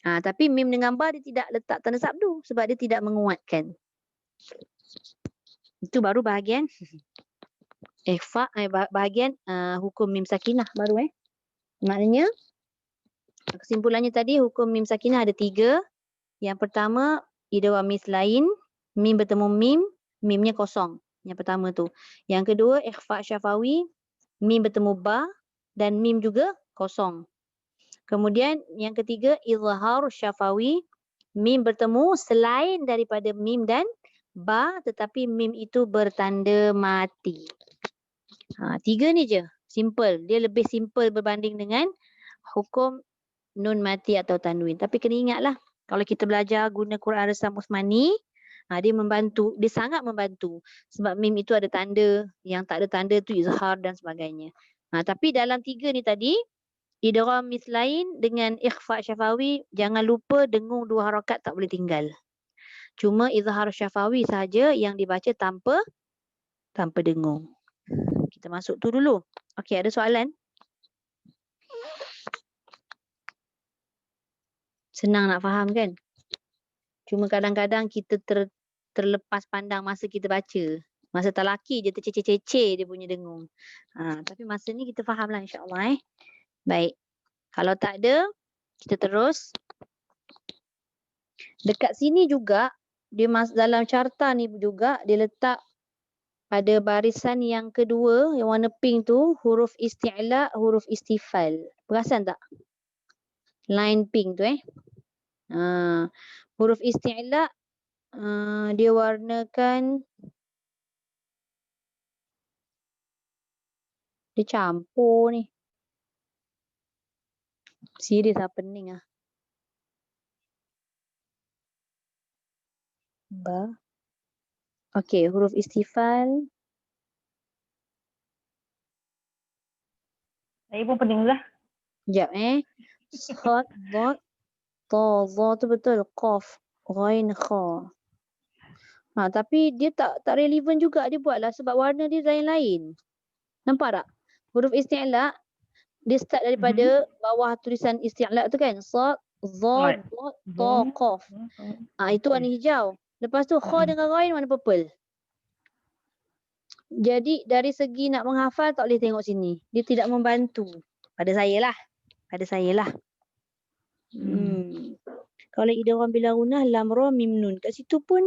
Tapi mim dengan ba dia tidak letak tanda sabdu sebab dia tidak menguatkan. Itu baru bahagian ikhfa, bahagian hukum mim sakinah baru. Maknanya kesimpulannya tadi hukum mim sakinah ada 3. Yang pertama, idgham mislain, mim bertemu mim, mimnya kosong. Yang pertama tu. Yang kedua, ikhfa syafawi, mim bertemu ba dan mim juga kosong. Kemudian yang ketiga, izhar syafawi, mim bertemu selain daripada mim dan ba tetapi mim itu bertanda mati. 3 ni je. Simple. Dia lebih simple berbanding dengan hukum nun mati atau tanwin. Tapi kena ingatlah, kalau kita belajar guna Quran Resam Uthmani, dia membantu, dia sangat membantu. Sebab mim itu ada tanda, yang tak ada tanda tu izhar dan sebagainya. Tapi dalam 3 ni tadi, idgham mislain dengan ikhfa syafawi, jangan lupa dengung 2 harakat tak boleh tinggal. Cuma izhar syafawi saja yang dibaca tanpa dengung. Kita masuk tu dulu. Okey, ada soalan? Senang nak faham kan? Cuma kadang-kadang kita terlepas pandang masa kita baca. Masa talaki je terceceh-ceceh dia punya dengung. Tapi masa ni kita faham lah insyaAllah. Baik. Kalau tak ada, kita terus. Dekat sini juga, dia dalam carta ni juga, dia letak pada barisan yang kedua, yang warna pink tu, huruf isti'la, huruf istifal. Perasan tak? Line pink tu huruf isti'la dia warnakan, dia campur ni. Serius pening ba. Okey, huruf istifal. Saya pun pening lah. Sekejap Sad, dot, ta, za tu betul. Qaf, ghain, kha. Tapi dia tak relevan juga dia buatlah sebab warna dia lain-lain. Nampak tak? Huruf isti'la dia start daripada bawah tulisan isti'la tu kan. Sad, za, dot, ta, qaf. Itu warna hijau. Lepas tu kha dengan ghain warna purple. Jadi dari segi nak menghafal tak boleh tengok sini. Dia tidak membantu. Pada saya lah. Kalau idgham bila gunah lam ra mim nun. Kat situ pun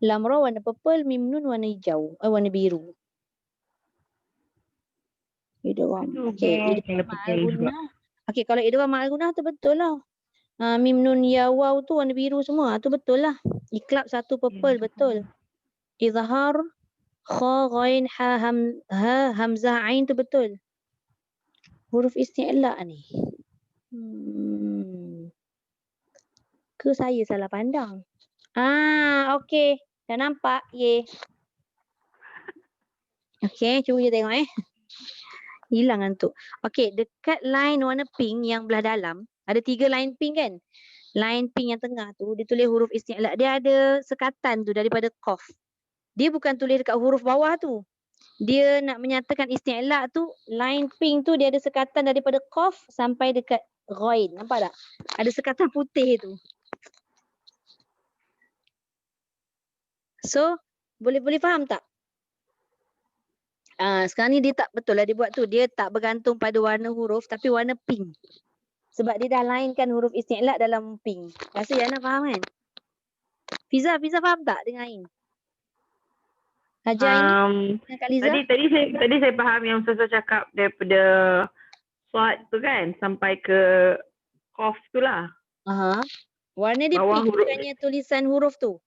lam ra warna purple, mim nun warna hijau, warna biru. Idgham. Okey, idgham ma'al gunah. Okey, kalau idgham ma'al gunah tu betul lah. Mim nun ya waw tu warna biru semua. Tu betul lah. Iklab satu purple betul. Izhar kha ghain ha hamzah ain tu betul. Huruf isti'la ni. Ke saya salah pandang? Okey. Dah nampak? Ye. Okey, cuba kita tengok Hilang ngantuk. Okey, dekat line warna pink yang belah dalam, ada 3 line pink kan? Line pink yang tengah tu, dia tulis huruf isti'la. Dia ada sekatan tu daripada qaf. Dia bukan tulis dekat huruf bawah tu. Dia nak menyatakan isti'la tu, line pink tu dia ada sekatan daripada qaf sampai dekat ghain. Nampak tak? Ada sekatan putih tu. So, boleh faham tak? Sekarang ni dia tak betul lah dia buat tu. Dia tak bergantung pada warna huruf tapi warna pink. Sebab dia dah lainkan huruf isti'la dalam pink. Rasa Yana faham kan? Fiza faham tak dengan Ain? Haja Ain dengan Kak Liza? Tadi saya faham yang Ustazah cakap daripada Suat tu kan sampai ke Qaf tu lah. Aha. Warna dia Bawah pink huruf. bukannya tulisan huruf tu.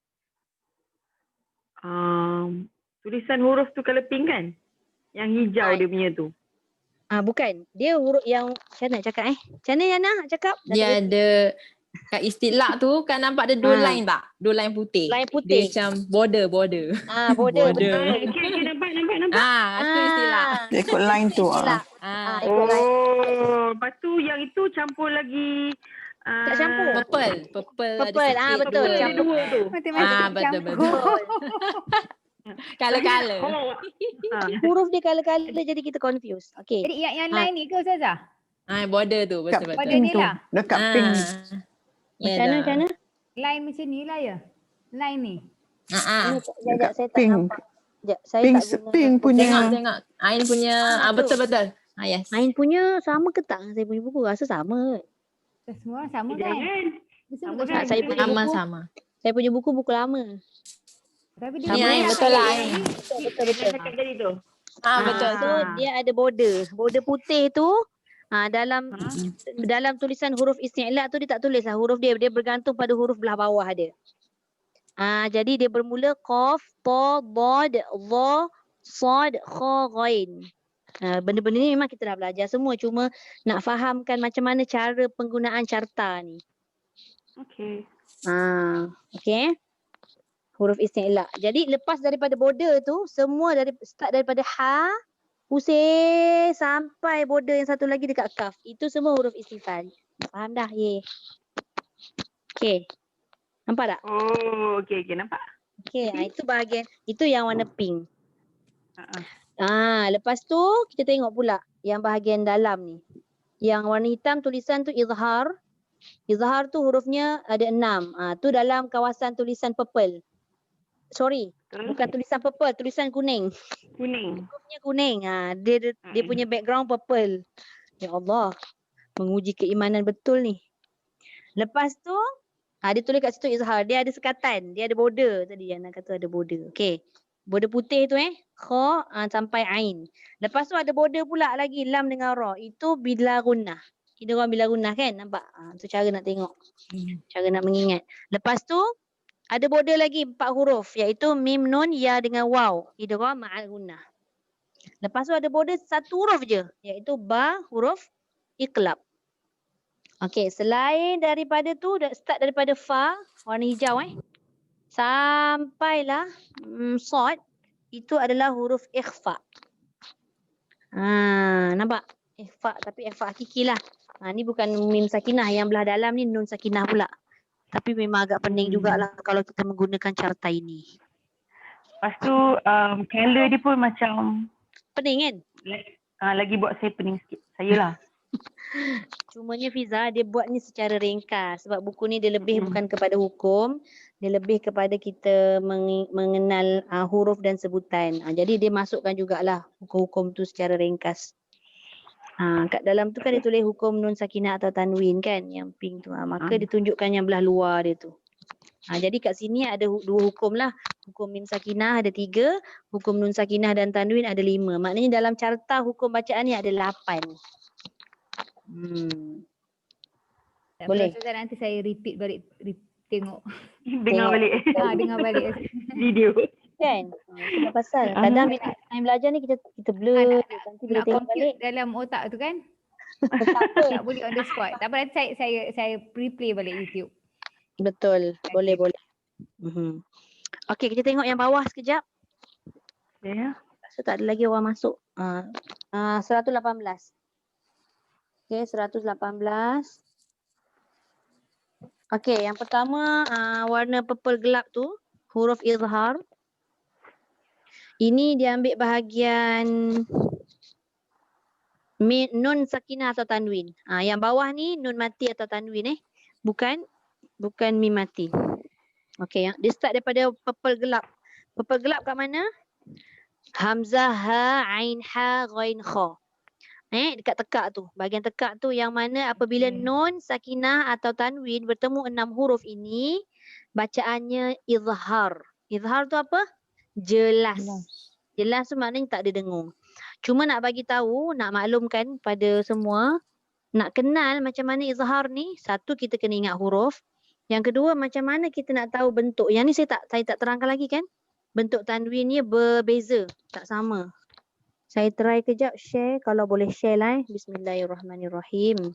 Tulisan huruf tu colour pink kan? Yang hijau dia punya tu. Bukan. Dia huruf yang macam mana nak cakap Macam mana Yana nak cakap? Dia ada kat istilah tu kan nampak ada dua line tak? Dua line putih. Line putih. Dia macam border. Border. Border. Betul. Okay, nampak. Itu istilah. Dia ikut line tu. Istilah. Ikut line. Lepas tu yang itu campur lagi. Tak campur. Purple. Purple, betul. Ada dua tu. Matematik Betul. Betul. Color. Huruf dia kala-kala jadi kita confuse. Okay. Jadi yang lain ni ke Ustazah? Border tu Kat betul. Pada pink ni tu. lah. Dekat pink. Macam mana? Line macam ni lah ya. Line ni. Sekejap, saya tak pink. nampak. Sekejap, saya Pink, tak guna. pink punya. Tengok. Ain punya betul. Yes. Ain punya sama ke tak dengan saya punya buku? Rasa sama. Semua orang sama kan? Jangan. Betul Sama betul. kan? Saya punya buku. Sama. Saya punya buku lama. Tapi Ni dia Ain betul lah Ain. Betul. Cakap tadi tu. Betul. So dia ada border. Border putih tu dalam tulisan huruf isti'la tu dia tak tulis lah huruf dia. Dia bergantung pada huruf belah bawah dia. Jadi dia bermula qaf, ta, dad, dha, sad, kha, ghain. Benda-benda ni memang kita dah belajar semua. Cuma nak fahamkan macam mana cara penggunaan carta ni. Okay. Okay. Huruf isti'la. Jadi lepas daripada border tu, semua start daripada ha, pusing sampai border yang satu lagi dekat kaf. Itu semua huruf istifal. Faham dah? Okay. Nampak tak? Oh, okay, nampak. Okay, itu bahagian, itu yang warna pink. Uh-uh. Lepas tu kita tengok pula yang bahagian dalam ni. Yang warna hitam tulisan tu izhar. Izhar tu hurufnya ada 6. Tu dalam kawasan tulisan purple. Sorry, bukan tulisan purple, tulisan kuning. Kuning. Hurufnya kuning. Dia punya background purple. Ya Allah, menguji keimanan betul ni. Lepas tu dia tulis kat situ izhar. Dia ada sekatan, dia ada border tadi yang nak kata ada border. Okey. Border putih tu kha sampai ain. Lepas tu ada border pula lagi lam dengan ra. Itu bila gunnah. Idgham bila gunnah kan? Nampak? Tu cara nak tengok. Cara nak mengingat. Lepas tu ada border lagi 4 huruf iaitu mim nun ya dengan waw. Idgham ma'al gunnah. Lepas tu ada border 1 huruf je iaitu ba huruf iqlab. Okey, selain daripada tu start daripada fa warna hijau sampailah sad itu adalah huruf ikhfa. Nampak? Ikhfa tapi ikhfa hakiki lah. Ni bukan mim sakinah, yang belah dalam ni nun sakinah pula. Tapi memang agak pening jugalah kalau kita menggunakan carta ini. Lepas tu color dia pun macam Pening kan? lagi buat saya pening sikit. Saya lah. Cumanya Fiza dia buat ni secara ringkas sebab buku ni dia lebih bukan kepada hukum, dia lebih kepada kita mengenal huruf dan sebutan. Jadi dia masukkan jugalah hukum-hukum tu secara ringkas. Kat dalam tu kan dia tulis hukum nun sakinah atau tanwin kan, yang pink tu. Maka dia tunjukkan yang belah luar dia tu. Jadi kat sini ada 2 hukum lah. Hukum mim sakinah ada 3, hukum nun sakinah dan tanwin ada 5. Maknanya dalam carta hukum bacaan ni ada 8. Boleh. Ustazah, nanti saya repeat balik tengok. Dengar balik Dengar balik. video. Kan? Itu pasal. Kadang bila time belajar ni kita blur. Nanti bila Nak tengok balik. compute dalam otak tu kan? Tak apa. Tak boleh on the spot. Tak apa, nanti saya replay balik YouTube. Betul. Boleh. Okey, kita tengok yang bawah sekejap. Ya. So tak ada lagi orang masuk. 118. Okey, 118. Okey, yang pertama warna purple gelap tu, huruf izhar. Ini dia ambil bahagian nun sakinah atau tanwin. Yang bawah ni nun mati atau tanwin bukan mim mati. Okey, dia start daripada purple gelap. Purple gelap kat mana? Hamzah, ha, ain, ha, ghain, kha. Dekat tekak tu. Bahagian tekak tu yang mana apabila Okey. nun, sakinah atau tanwin bertemu 6 huruf ini, bacaannya izhar. Izhar tu apa? Jelas. Jelas tu maknanya tak ada dengung. Cuma nak bagi tahu, nak maklumkan pada semua, nak kenal macam mana izhar ni, satu kita kena ingat huruf. Yang kedua, macam mana kita nak tahu bentuk. Yang ni saya tak terangkan lagi kan? Bentuk tanwinnya berbeza, tak sama. Saya try kejap share, kalau boleh share lah. Bismillahirrahmanirrahim.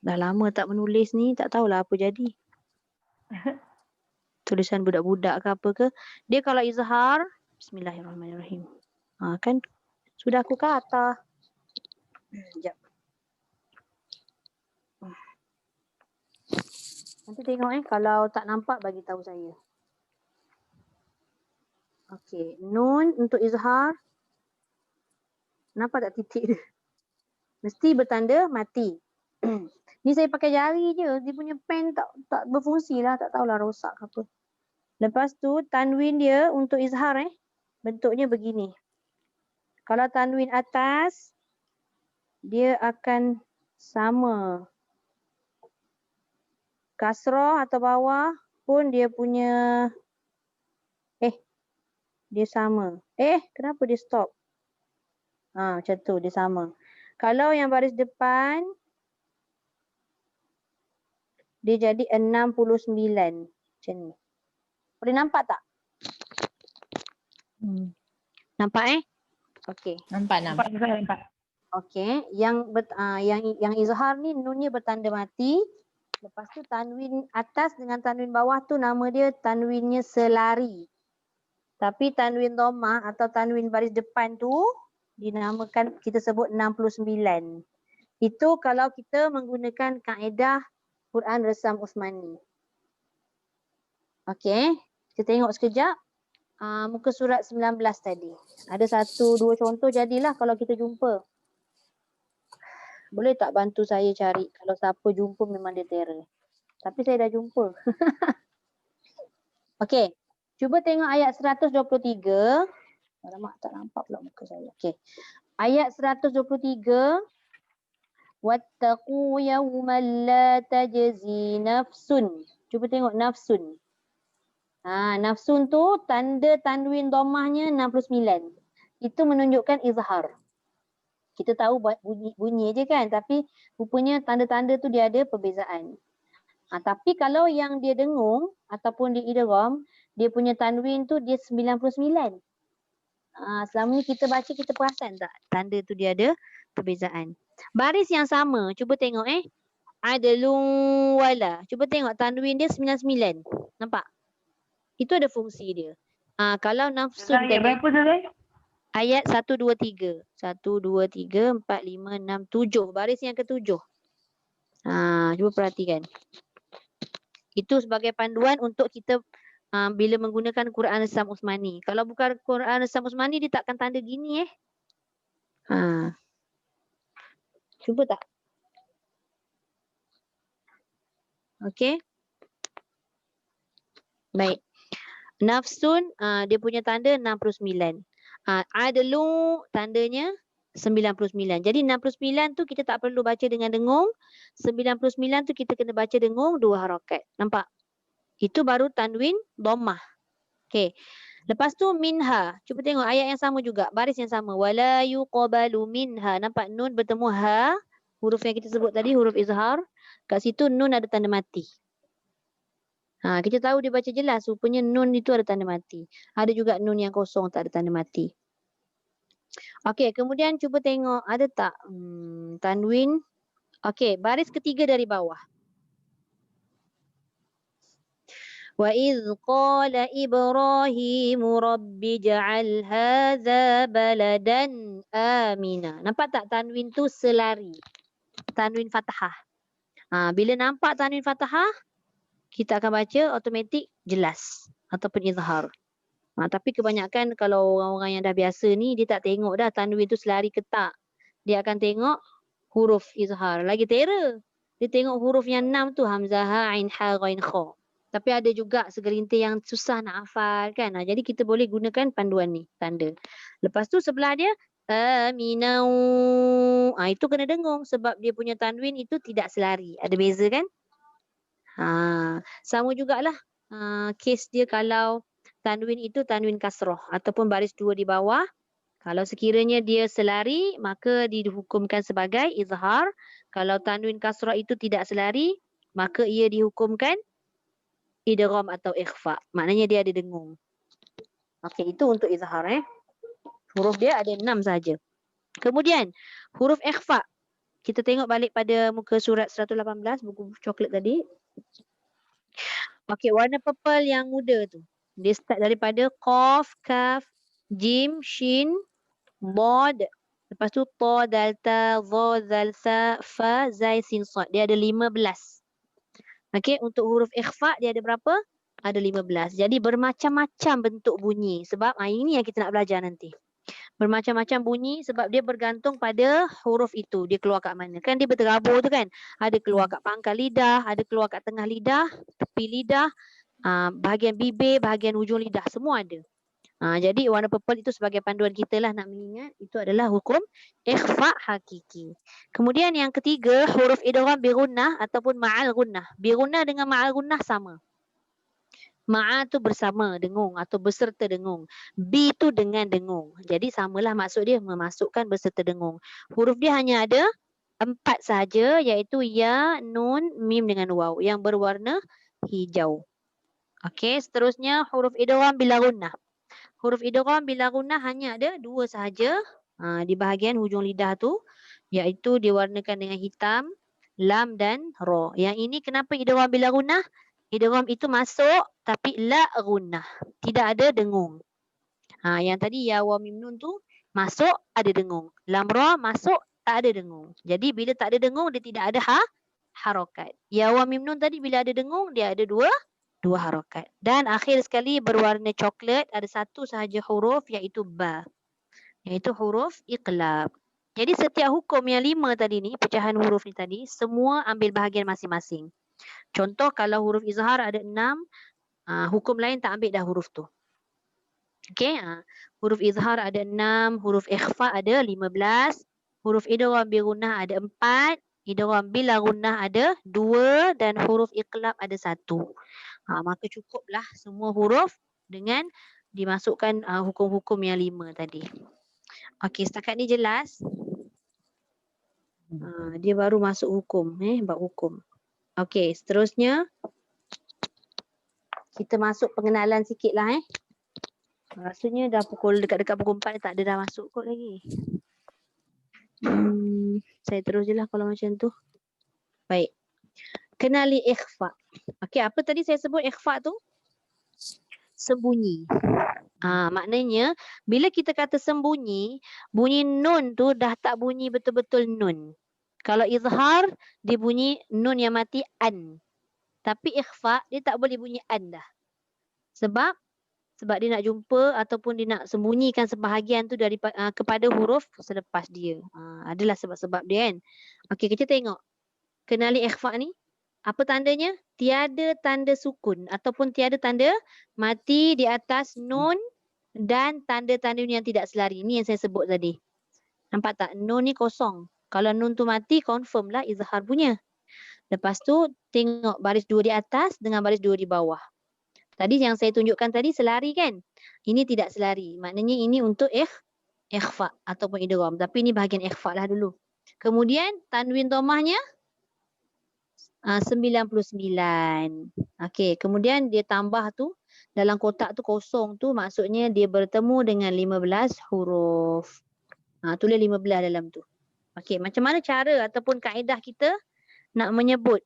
Dah lama tak menulis ni, tak tahulah apa jadi. Tulisan budak-budak ke apa ke. Dia kalau izhar, Bismillahirrahmanirrahim. Kan sudah aku kata. Sekejap. Nanti tengok kalau tak nampak bagi tahu saya. Okey, nun untuk izhar. Nampak tak titik dia? Mesti bertanda mati. Ni saya pakai jari je. Dia punya pen tak berfungsi lah. Tak tahulah rosak ke apa. Lepas tu tanwin dia untuk izhar bentuknya begini. Kalau tanwin atas, dia akan sama. Kasrah atau bawah pun dia punya dia sama. Kenapa dia stop? Macam tu dia sama. Kalau yang baris depan, dia jadi 69. Macam ni. Boleh nampak tak? Nampak Okey. Nampak. Okey. Yang izhar ni nunnya bertanda mati. Lepas tu tanwin atas dengan tanwin bawah tu nama dia tanwinnya selari. Tapi tanwin dhammah atau tanwin baris depan tu dinamakan, kita sebut 69. Itu kalau kita menggunakan kaedah Quran Resam Uthmani. Okey, kita tengok sekejap. Muka surat 19 tadi. Ada 1-2 contoh jadilah kalau kita jumpa. Boleh tak bantu saya cari? Kalau siapa jumpa memang dia terror. Tapi saya dah jumpa. Okey. Cuba tengok ayat 123. Alamak, tak nampak pula muka saya. Okey. Ayat 123. Wattaqu yawman la tajzi nafsun. Cuba tengok nafsun. Nafsun tu tanda tanwin dhammahnya 69. Itu menunjukkan izhar. Kita tahu bunyi je kan, tapi rupanya tanda-tanda tu dia ada perbezaan. Tapi kalau yang dia dengung ataupun dia idgham, dia punya tanwin tu dia 99. Selama ni kita baca, kita perasan tak tanda tu dia ada perbezaan. Baris yang sama, cuba tengok adlun wala. Cuba tengok tanwin dia 99. Nampak? Itu ada fungsi dia. Kalau nafsun Ayat berapa tu? ayat 1, 2, 3. 1, 2, 3, 4, 5, 6, 7. Baris yang ke-7. Cuba perhatikan. Itu sebagai panduan untuk kita bila menggunakan Quran Resam Uthmani. Kalau bukan Quran Resam Uthmani, dia takkan tanda gini Cuba tak? Okey. Baik. Nafsun, dia punya tanda 69. Adlu, tandanya 99. Jadi 69 tu kita tak perlu baca dengan dengung. 99 tu kita kena baca dengung 2 harakat. Nampak? Itu baru tanwin dhammah. Okey. Lepas tu minha. Cuba tengok ayat yang sama juga. Baris yang sama. Wala yuqbalu minha. Nampak nun bertemu ha. Huruf yang kita sebut tadi, huruf izhar. Kat situ nun ada tanda mati. Kita tahu dia baca jelas. Rupanya nun itu ada tanda mati. Ada juga nun yang kosong tak ada tanda mati. Okey, kemudian cuba tengok ada tak tanwin. Okey, baris ketiga dari bawah. Wa idz qala Ibrahim rabbi ja'al hadza baladan amina. Nampak tak tanwin tu selari? Tanwin fathah. Bila nampak tanwin fathah, kita akan baca automatik jelas ataupun izhar. Tapi kebanyakan kalau orang-orang yang dah biasa ni, dia tak tengok dah tanwin tu selari ke tak. Dia akan tengok huruf izhar. Lagi terror. Dia tengok huruf yang 6 tu hamzah, ha, ain, ha, ghain, kha. Tapi ada juga segelintir yang susah nak hafal kan. Jadi kita boleh gunakan panduan ni, tanda. Lepas tu sebelah dia aminau. Itu kena dengung sebab dia punya tanwin itu tidak selari. Ada beza kan? Sama jugalah kes dia kalau tanwin itu tanwin kasrah ataupun baris 2 di bawah. Kalau sekiranya dia selari, maka dihukumkan sebagai izhar. Kalau tanwin kasrah itu tidak selari, maka ia dihukumkan idgham atau ikhfa. Maknanya dia ada dengung. Okey, itu untuk izhar. Huruf dia ada 6 saja. Kemudian, huruf ikhfa. Kita tengok balik pada muka surat 118, buku coklat tadi. Okey, warna purple yang muda tu. Dia start daripada qaf, kaf, jim, shin, bod, lepas tu ta, dal, ta, dha, zal, sa, fa, zai, sin, sad. Dia ada 15. Okey, untuk huruf ikhfa dia ada berapa? Ada 15. Jadi bermacam-macam bentuk bunyi. Sebab ini yang kita nak belajar nanti. Bermacam-macam bunyi sebab dia bergantung pada huruf itu. Dia keluar kat mana. Kan dia berterabur tu kan. Ada keluar kat pangkal lidah, ada keluar kat tengah lidah, tepi lidah, bahagian bibir, bahagian hujung lidah. Semua ada. Jadi warna purple itu sebagai panduan kita lah nak mengingat. Itu adalah hukum ikhfa hakiki. Kemudian yang ketiga, huruf idgham bi gunnah ataupun ma'al gunnah. Bi gunnah dengan ma'al gunnah sama. Ma'a tu bersama dengung atau berserta dengung. Bi tu dengan dengung. Jadi samalah maksud dia, memasukkan berserta dengung. Huruf dia hanya ada 4 sahaja, iaitu ya, nun, mim dengan waw yang berwarna hijau. Okey, seterusnya huruf idgham bila gunnah. Huruf idgham bila gunnah hanya ada 2 sahaja di bahagian hujung lidah tu, iaitu diwarnakan dengan hitam, lam dan ra. Yang ini kenapa idgham bila gunnah? Idgham itu masuk tapi la gunnah. Tidak ada dengung. Yang tadi ya wa mim nun tu masuk ada dengung. Lam ra masuk tak ada dengung. Jadi bila tak ada dengung dia tidak ada harakat. Ya wa mim nun tadi bila ada dengung dia ada dua harakat. Dan akhir sekali berwarna coklat ada 1 sahaja huruf iaitu ba. Iaitu huruf iqlab. Jadi setiap hukum yang 5 tadi ni, pecahan huruf ni tadi, semua ambil bahagian masing-masing. Contoh kalau huruf izhar ada 6, hukum lain tak ambil dah huruf tu. Okey, huruf izhar ada 6, huruf ikhfa ada 15, huruf idgham bi gunnah ada 4, idgham bila gunnah ada 2 dan huruf iqlab ada 1. Maka cukuplah semua huruf dengan dimasukkan hukum-hukum yang 5 tadi. Okey, setakat ni jelas. Dia baru masuk hukum, bab hukum. Okey, seterusnya kita masuk pengenalan sikit lah. Rasanya dah dekat-dekat pukul 4 tak ada dah masuk kot lagi. Saya terus je lah kalau macam tu. Baik. Kenali ikhfa. Okey, apa tadi saya sebut ikhfa tu? Sembunyi. Maknanya bila kita kata sembunyi, bunyi nun tu dah tak bunyi betul-betul nun. Kalau izhar dia bunyi nun yang mati an. Tapi ikhfa dia tak boleh bunyi an dah. Sebab dia nak jumpa ataupun dia nak sembunyikan sebahagian tu dari kepada huruf selepas dia. Adalah sebab-sebab dia kan. Okey, kita tengok. Kenali ikhfa ni. Apa tandanya? Tiada tanda sukun ataupun tiada tanda mati di atas nun dan tanda-tanda yang tidak selari. Ini yang saya sebut tadi. Nampak tak? Nun ni kosong. Kalau nun tu mati, confirm lah izhar punya. Lepas tu, tengok baris 2 di atas dengan baris 2 di bawah. Tadi yang saya tunjukkan tadi selari kan? Ini tidak selari. Maknanya ini untuk ikhfa ataupun idgham. Tapi ini bahagian ikhfa lah dulu. Kemudian, tanwin dhamahnya 99. Okey, kemudian dia tambah tu, dalam kotak tu kosong tu, maksudnya dia bertemu dengan 15 huruf. Tulis 15 dalam tu. Okey, macam mana cara ataupun kaedah kita nak menyebut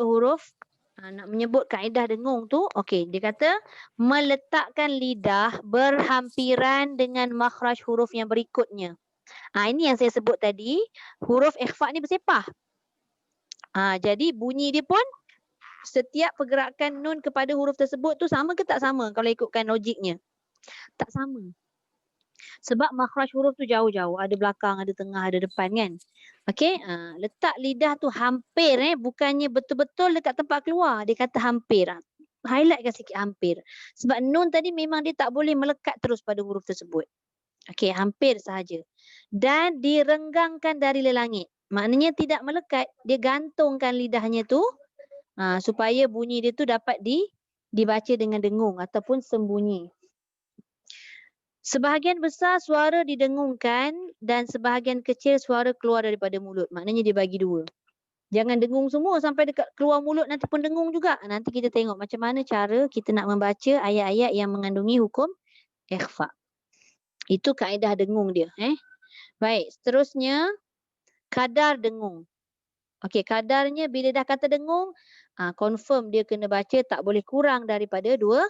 huruf, nak menyebut kaedah dengung tu? Okey, dia kata meletakkan lidah berhampiran dengan makhraj huruf yang berikutnya. Ini yang saya sebut tadi, huruf ikhfa ni bersepah. Jadi bunyi dia pun setiap pergerakan nun kepada huruf tersebut tu sama ke tak sama kalau ikutkan logiknya? Tak sama. Sebab makhraj huruf tu jauh-jauh. Ada belakang, ada tengah, ada depan kan. Okey, letak lidah tu hampir bukannya betul-betul dekat tempat keluar. Dia kata hampir. Highlightkan sikit hampir. Sebab nun tadi memang dia tak boleh melekat terus pada huruf tersebut. Okey, hampir sahaja. Dan direnggangkan dari lelangit. Maknanya tidak melekat. Dia gantungkan lidahnya tu supaya bunyi dia tu dapat dibaca dengan dengung ataupun sembunyi. Sebahagian besar suara didengungkan dan sebahagian kecil suara keluar daripada mulut. Maknanya dia bagi dua. Jangan dengung semua sampai dekat keluar mulut nanti pun dengung juga. Nanti kita tengok macam mana cara kita nak membaca ayat-ayat yang mengandungi hukum ikhfa. Itu kaedah dengung dia. Baik, seterusnya kadar dengung. Okey, kadarnya bila dah kata dengung, confirm dia kena baca tak boleh kurang daripada 2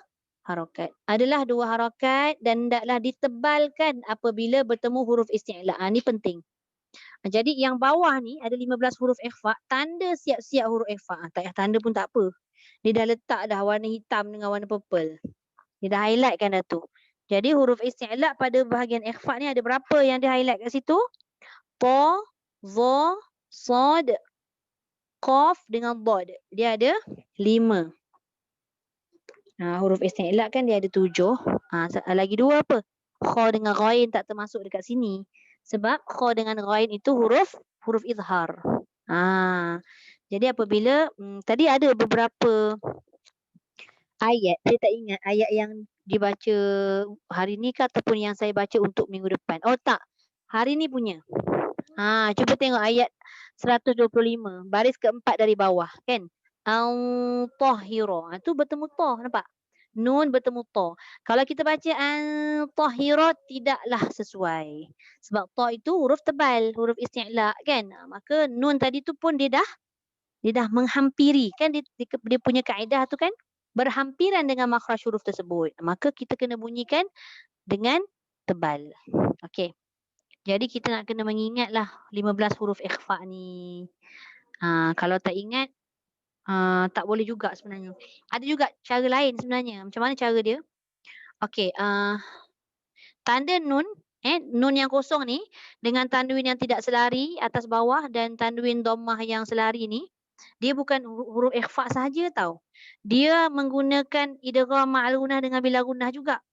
harakat. Adalah 2 harakat dan hendaklah ditebalkan apabila bertemu huruf isti'la. Ni penting. Jadi yang bawah ni ada 15 huruf ikhfa, tanda siap-siap huruf ikhfa. Tak payah tanda pun tak apa. Dia dah letak dah warna hitam dengan warna purple. Dia dah highlightkan dah tu. Jadi huruf isti'la pada bahagian ikhfa ni ada berapa yang dia highlight kat situ? Ta, za, sad, qaf dengan dad. Dia ada 5. Huruf isti'la kan dia ada 7. Lagi 2 apa? Kha dengan ghain tak termasuk dekat sini. Sebab kha dengan ghain itu huruf izhar. Jadi apabila tadi ada beberapa ayat, saya tak ingat ayat yang dibaca hari ni ke ataupun yang saya baca untuk minggu depan. Oh tak, hari ni punya. Cuba tengok ayat 125, baris keempat dari bawah kan. Al-tahira. Itu bertemu ta, nampak? Nun bertemu ta. Kalau kita baca al-tahira tidaklah sesuai. Sebab ta itu huruf tebal, huruf isti'la kan. Maka nun tadi tu pun dia dah menghampiri kan, dia punya kaedah tu kan berhampiran dengan makhraj huruf tersebut. Maka kita kena bunyikan dengan tebal. Okey. Jadi kita nak kena mengingatlah 15 huruf ikhfa ni. Kalau tak ingat tak boleh juga sebenarnya. Ada juga cara lain sebenarnya. Macam mana cara dia? Okey, tanda nun nun yang kosong ni dengan tanwin yang tidak selari atas bawah dan tanwin dhammah yang selari ni, dia bukan huruf ikhfa sahaja tau. Dia menggunakan idgham ma'al gunnah dengan bila gunnah juga.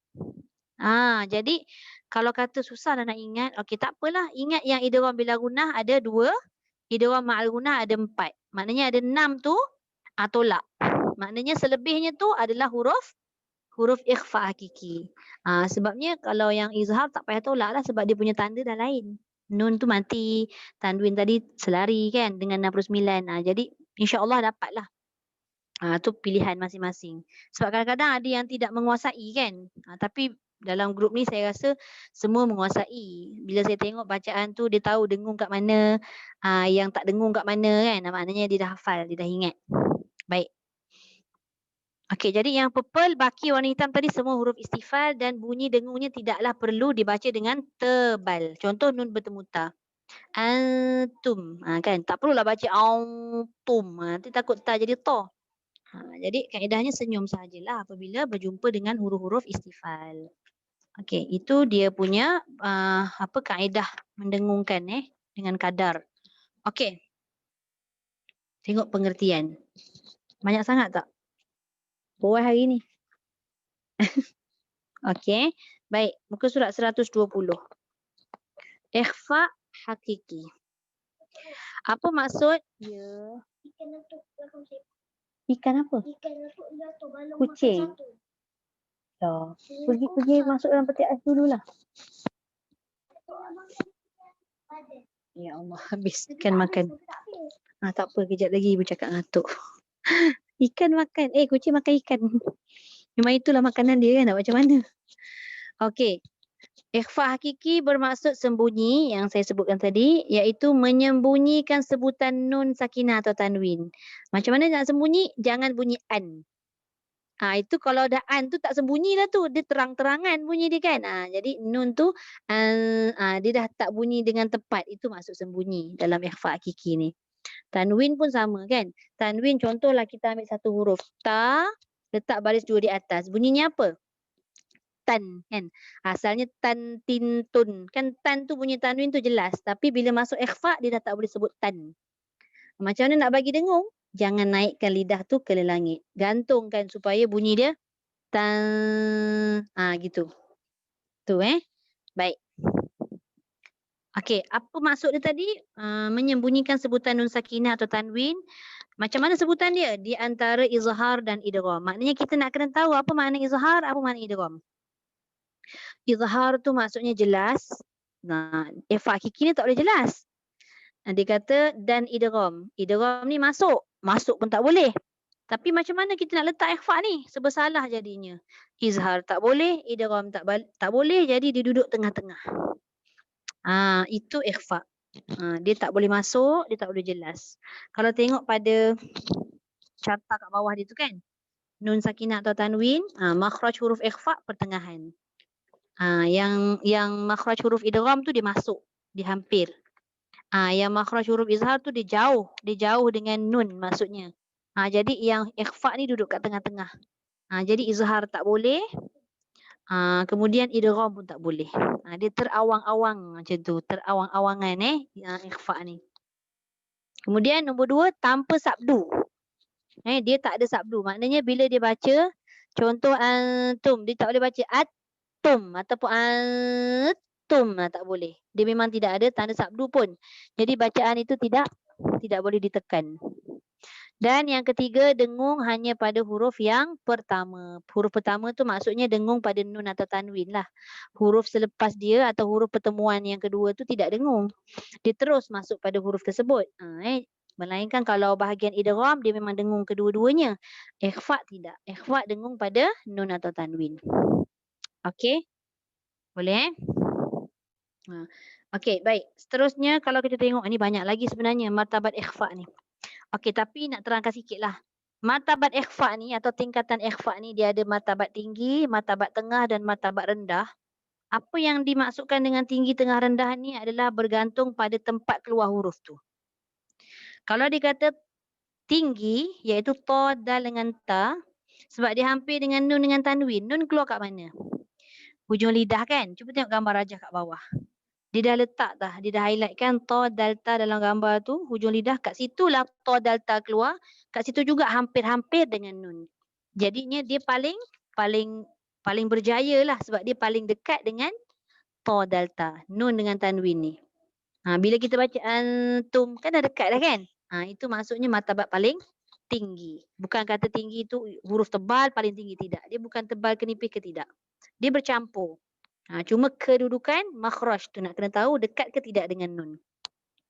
Jadi kalau kata susah nak ingat, okey tak apalah, ingat yang idgham bila gunnah ada 2, idgham ma'al gunnah ada 4. Maknanya ada 6 tu tolak. Maknanya selebihnya tu adalah huruf ikhfa hakiki. Sebabnya kalau yang izhar tak payah tolak lah sebab dia punya tanda dah lain. Nun tu mati, tanwin tadi selari kan dengan 69. Jadi insya-Allah dapatlah. Tu pilihan masing-masing. Sebab kadang-kadang ada yang tidak menguasai kan. Tapi dalam grup ni saya rasa semua menguasai. Bila saya tengok bacaan tu dia tahu dengung kat mana, yang tak dengung kat mana kan. Maknanya dia dah hafal, dia dah ingat. Baik. Okey, jadi yang purple baki warna hitam tadi semua huruf istifal dan bunyi dengungnya tidaklah perlu dibaca dengan tebal. Contoh nun bertemu ta. Antum. Kan tak perlulah baca antum. Nanti takut ta jadi ta. Jadi kaedahnya senyum sajalah apabila berjumpa dengan huruf-huruf istifal. Okey, itu dia punya kaedah mendengungkan dengan kadar. Okey. Tengok pengertian. Banyak sangat tak? Buat hari ni. Okey. Baik, muka surat 120. Ikhfa hakiki. Apa maksud? Ya. Ikan apa? Kucing. Pergi masuk dalam peti ais dululah. Ya Allah, habis ikan makan. Tak apa, kejap lagi ibu cakap ngantuk. Ikan makan. Kucing makan ikan. Memang itulah makanan dia kan, nak macam mana. Okey. Ikhfa hakiki bermaksud sembunyi yang saya sebutkan tadi, iaitu menyembunyikan sebutan nun sakinah atau tanwin. Macam mana nak sembunyi? Jangan bunyi an. Itu kalau ada an tu tak sembunyi lah tu. Dia terang-terangan bunyi dia kan. Jadi nun tu dia dah tak bunyi dengan tepat. Itu maksud sembunyi dalam ikhfa hakiki ni. Tanwin pun sama kan. Tanwin contohlah kita ambil satu huruf. Ta, letak baris 2 di atas. Bunyinya apa? tan kan. Asalnya tan tin tun. Kan tan tu bunyi tanwin tu jelas. Tapi bila masuk ikhfa dia dah tak boleh sebut tan. Macam mana nak bagi dengung? Jangan naikkan lidah tu ke langit. Gantungkan supaya bunyi dia tan. Gitu. Tu Baik. Okey, apa maksud dia tadi? Menyembunyikan sebutan nun sakinah atau tanwin. Macam mana sebutan dia? Di antara izhar dan idgham. Maknanya kita nak kena tahu apa makna izhar, apa makna idgham. Izhar tu maksudnya jelas. Nah, ikhfa hakiki ni tak boleh jelas. Dia kata dan idgham. Idgham ni masuk. Masuk pun tak boleh. Tapi macam mana kita nak letak ikhfa ni? Sebersalah jadinya. Izhar tak boleh, idgham tak boleh, jadi dia duduk tengah-tengah. Itu ikhfa. Dia tak boleh masuk, dia tak boleh jelas. Kalau tengok pada carta kat bawah dia tu kan, nun sakinah atau tanwin, makhraj huruf ikhfa pertengahan. Yang makhraj huruf idgham tu dia masuk, dia hampir. Yang makhraj huruf izhar tu dia jauh dengan nun maksudnya. Jadi yang ikhfa ni duduk kat tengah-tengah. Jadi izhar tak boleh. Kemudian idgham pun tak boleh. Dia terawang-awang macam tu, terawang-awangan ikhfa ni. Kemudian nombor 2, tanpa sabdu. Dia tak ada sabdu. Maknanya bila dia baca, contoh antum, dia tak boleh baca atum ataupun antum, tak boleh. Dia memang tidak ada tanda sabdu pun. Jadi bacaan itu tidak boleh ditekan. Dan yang ketiga, dengung hanya pada huruf yang pertama. Huruf pertama tu maksudnya dengung pada nun atau tanwin lah. Huruf selepas dia atau huruf pertemuan yang kedua tu tidak dengung. Dia terus masuk pada huruf tersebut. Melainkan kalau bahagian idgham dia memang dengung kedua-duanya. Ikhfa tidak. Ikhfa dengung pada nun atau tanwin. Okey? Boleh Okey, baik. Seterusnya kalau kita tengok, ni banyak lagi sebenarnya martabat ikhfa ni. Okey, tapi nak terangkan sikit lah. Martabat ikhfa ni atau tingkatan ikhfa ni dia ada martabat tinggi, martabat tengah dan martabat rendah. Apa yang dimaksudkan dengan tinggi, tengah, rendah ni adalah bergantung pada tempat keluar huruf tu. Kalau dikata tinggi, iaitu ta, dal dengan ta, sebab dia hampir dengan nun dengan tanwin. Nun keluar kat mana? Hujung lidah kan? Cuba tengok gambar rajah kat bawah. Dia dah letak dah, dia dah highlight kan ta, dal, ta dalam gambar tu, hujung lidah kat situlah ta, dal, ta keluar. Kat situ juga hampir-hampir dengan nun. Jadinya dia paling berjaya lah sebab dia paling dekat dengan ta, dal, ta, nun dengan tanwin ni. Bila kita baca antum kan dah dekat dah kan? Itu maksudnya martabat paling tinggi. Bukan kata tinggi tu huruf tebal paling tinggi, tidak. Dia bukan tebal ke nipis ke tidak. Dia bercampur. Cuma kedudukan makhraj tu nak kena tahu dekat ke tidak dengan nun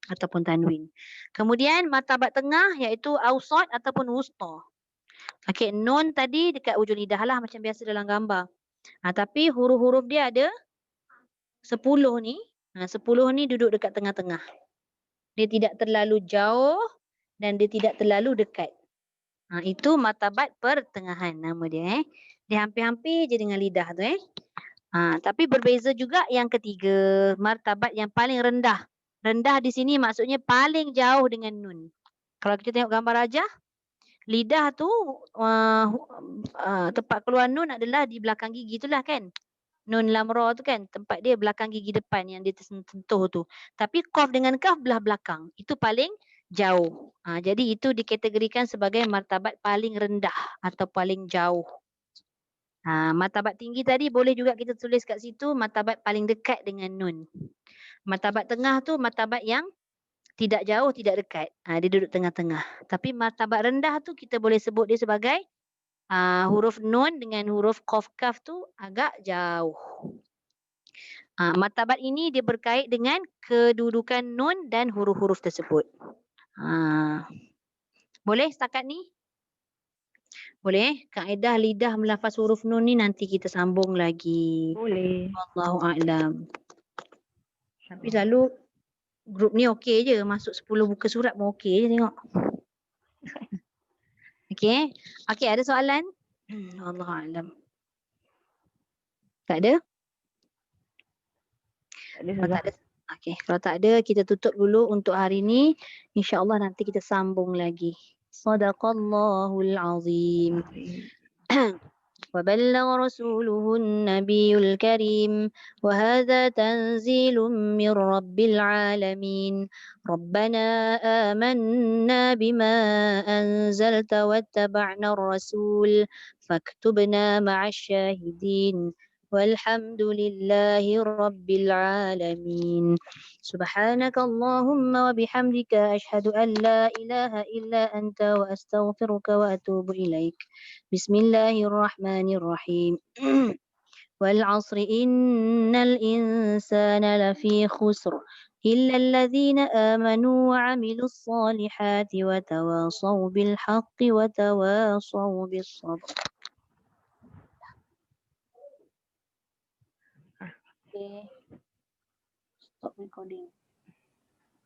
ataupun tanwin. Kemudian martabat tengah iaitu awsat ataupun wusta. Okey, nun tadi dekat hujung lidah lah macam biasa dalam gambar. Tapi huruf-huruf dia ada 10 ni. 10 ni duduk dekat tengah-tengah. Dia tidak terlalu jauh dan dia tidak terlalu dekat. Itu martabat pertengahan nama dia. Dia hampir-hampir je dengan lidah tu tapi berbeza juga yang ketiga, martabat yang paling rendah. Rendah di sini maksudnya paling jauh dengan nun. Kalau kita tengok gambar rajah, lidah tu tempat keluar nun adalah di belakang gigi itulah kan. Nun lam ra tu kan, tempat dia belakang gigi depan yang dia tersentuh tu. Tapi qaf dengan kaf belah belakang. Itu paling jauh. Jadi itu dikategorikan sebagai martabat paling rendah atau paling jauh. Martabat tinggi tadi boleh juga kita tulis kat situ martabat paling dekat dengan nun. Martabat tengah tu martabat yang tidak jauh, tidak dekat. Dia duduk tengah-tengah. Tapi martabat rendah tu kita boleh sebut dia sebagai huruf nun dengan huruf qaf kaf tu agak jauh. Martabat ini dia berkait dengan kedudukan nun dan huruf-huruf tersebut. Boleh setakat ni? Boleh. Kaedah lidah melafaz huruf nun ni nanti kita sambung lagi. Boleh. Wallahu a'lam. Tapi selalu grup ni okey je. Masuk 10 buku surat pun okey je tengok. Okey. Okey, ada soalan? Wallahu a'lam. Tak ada? Kalau tak ada. Okey, kalau tak ada kita tutup dulu untuk hari ni. InsyaAllah nanti kita sambung lagi. Sadaqallahul azim. وبلغ رسوله النبي الكريم وهذا تنزيل من رب العالمين ربنا آمنا بما أنزلت واتبعنا الرسول فاكتبنا مع الشاهدين والحمد لله رب العالمين سبحانك اللهم وبحمدك أشهد أن لا إله إلا أنت وأستغفرك وأتوب إليك بسم الله الرحمن الرحيم والعصر إن الإنسان لفي خسر إلا الذين آمنوا وعملوا الصالحات وتواصوا بالحق وتواصوا بالصبر. Okay. Stop recording.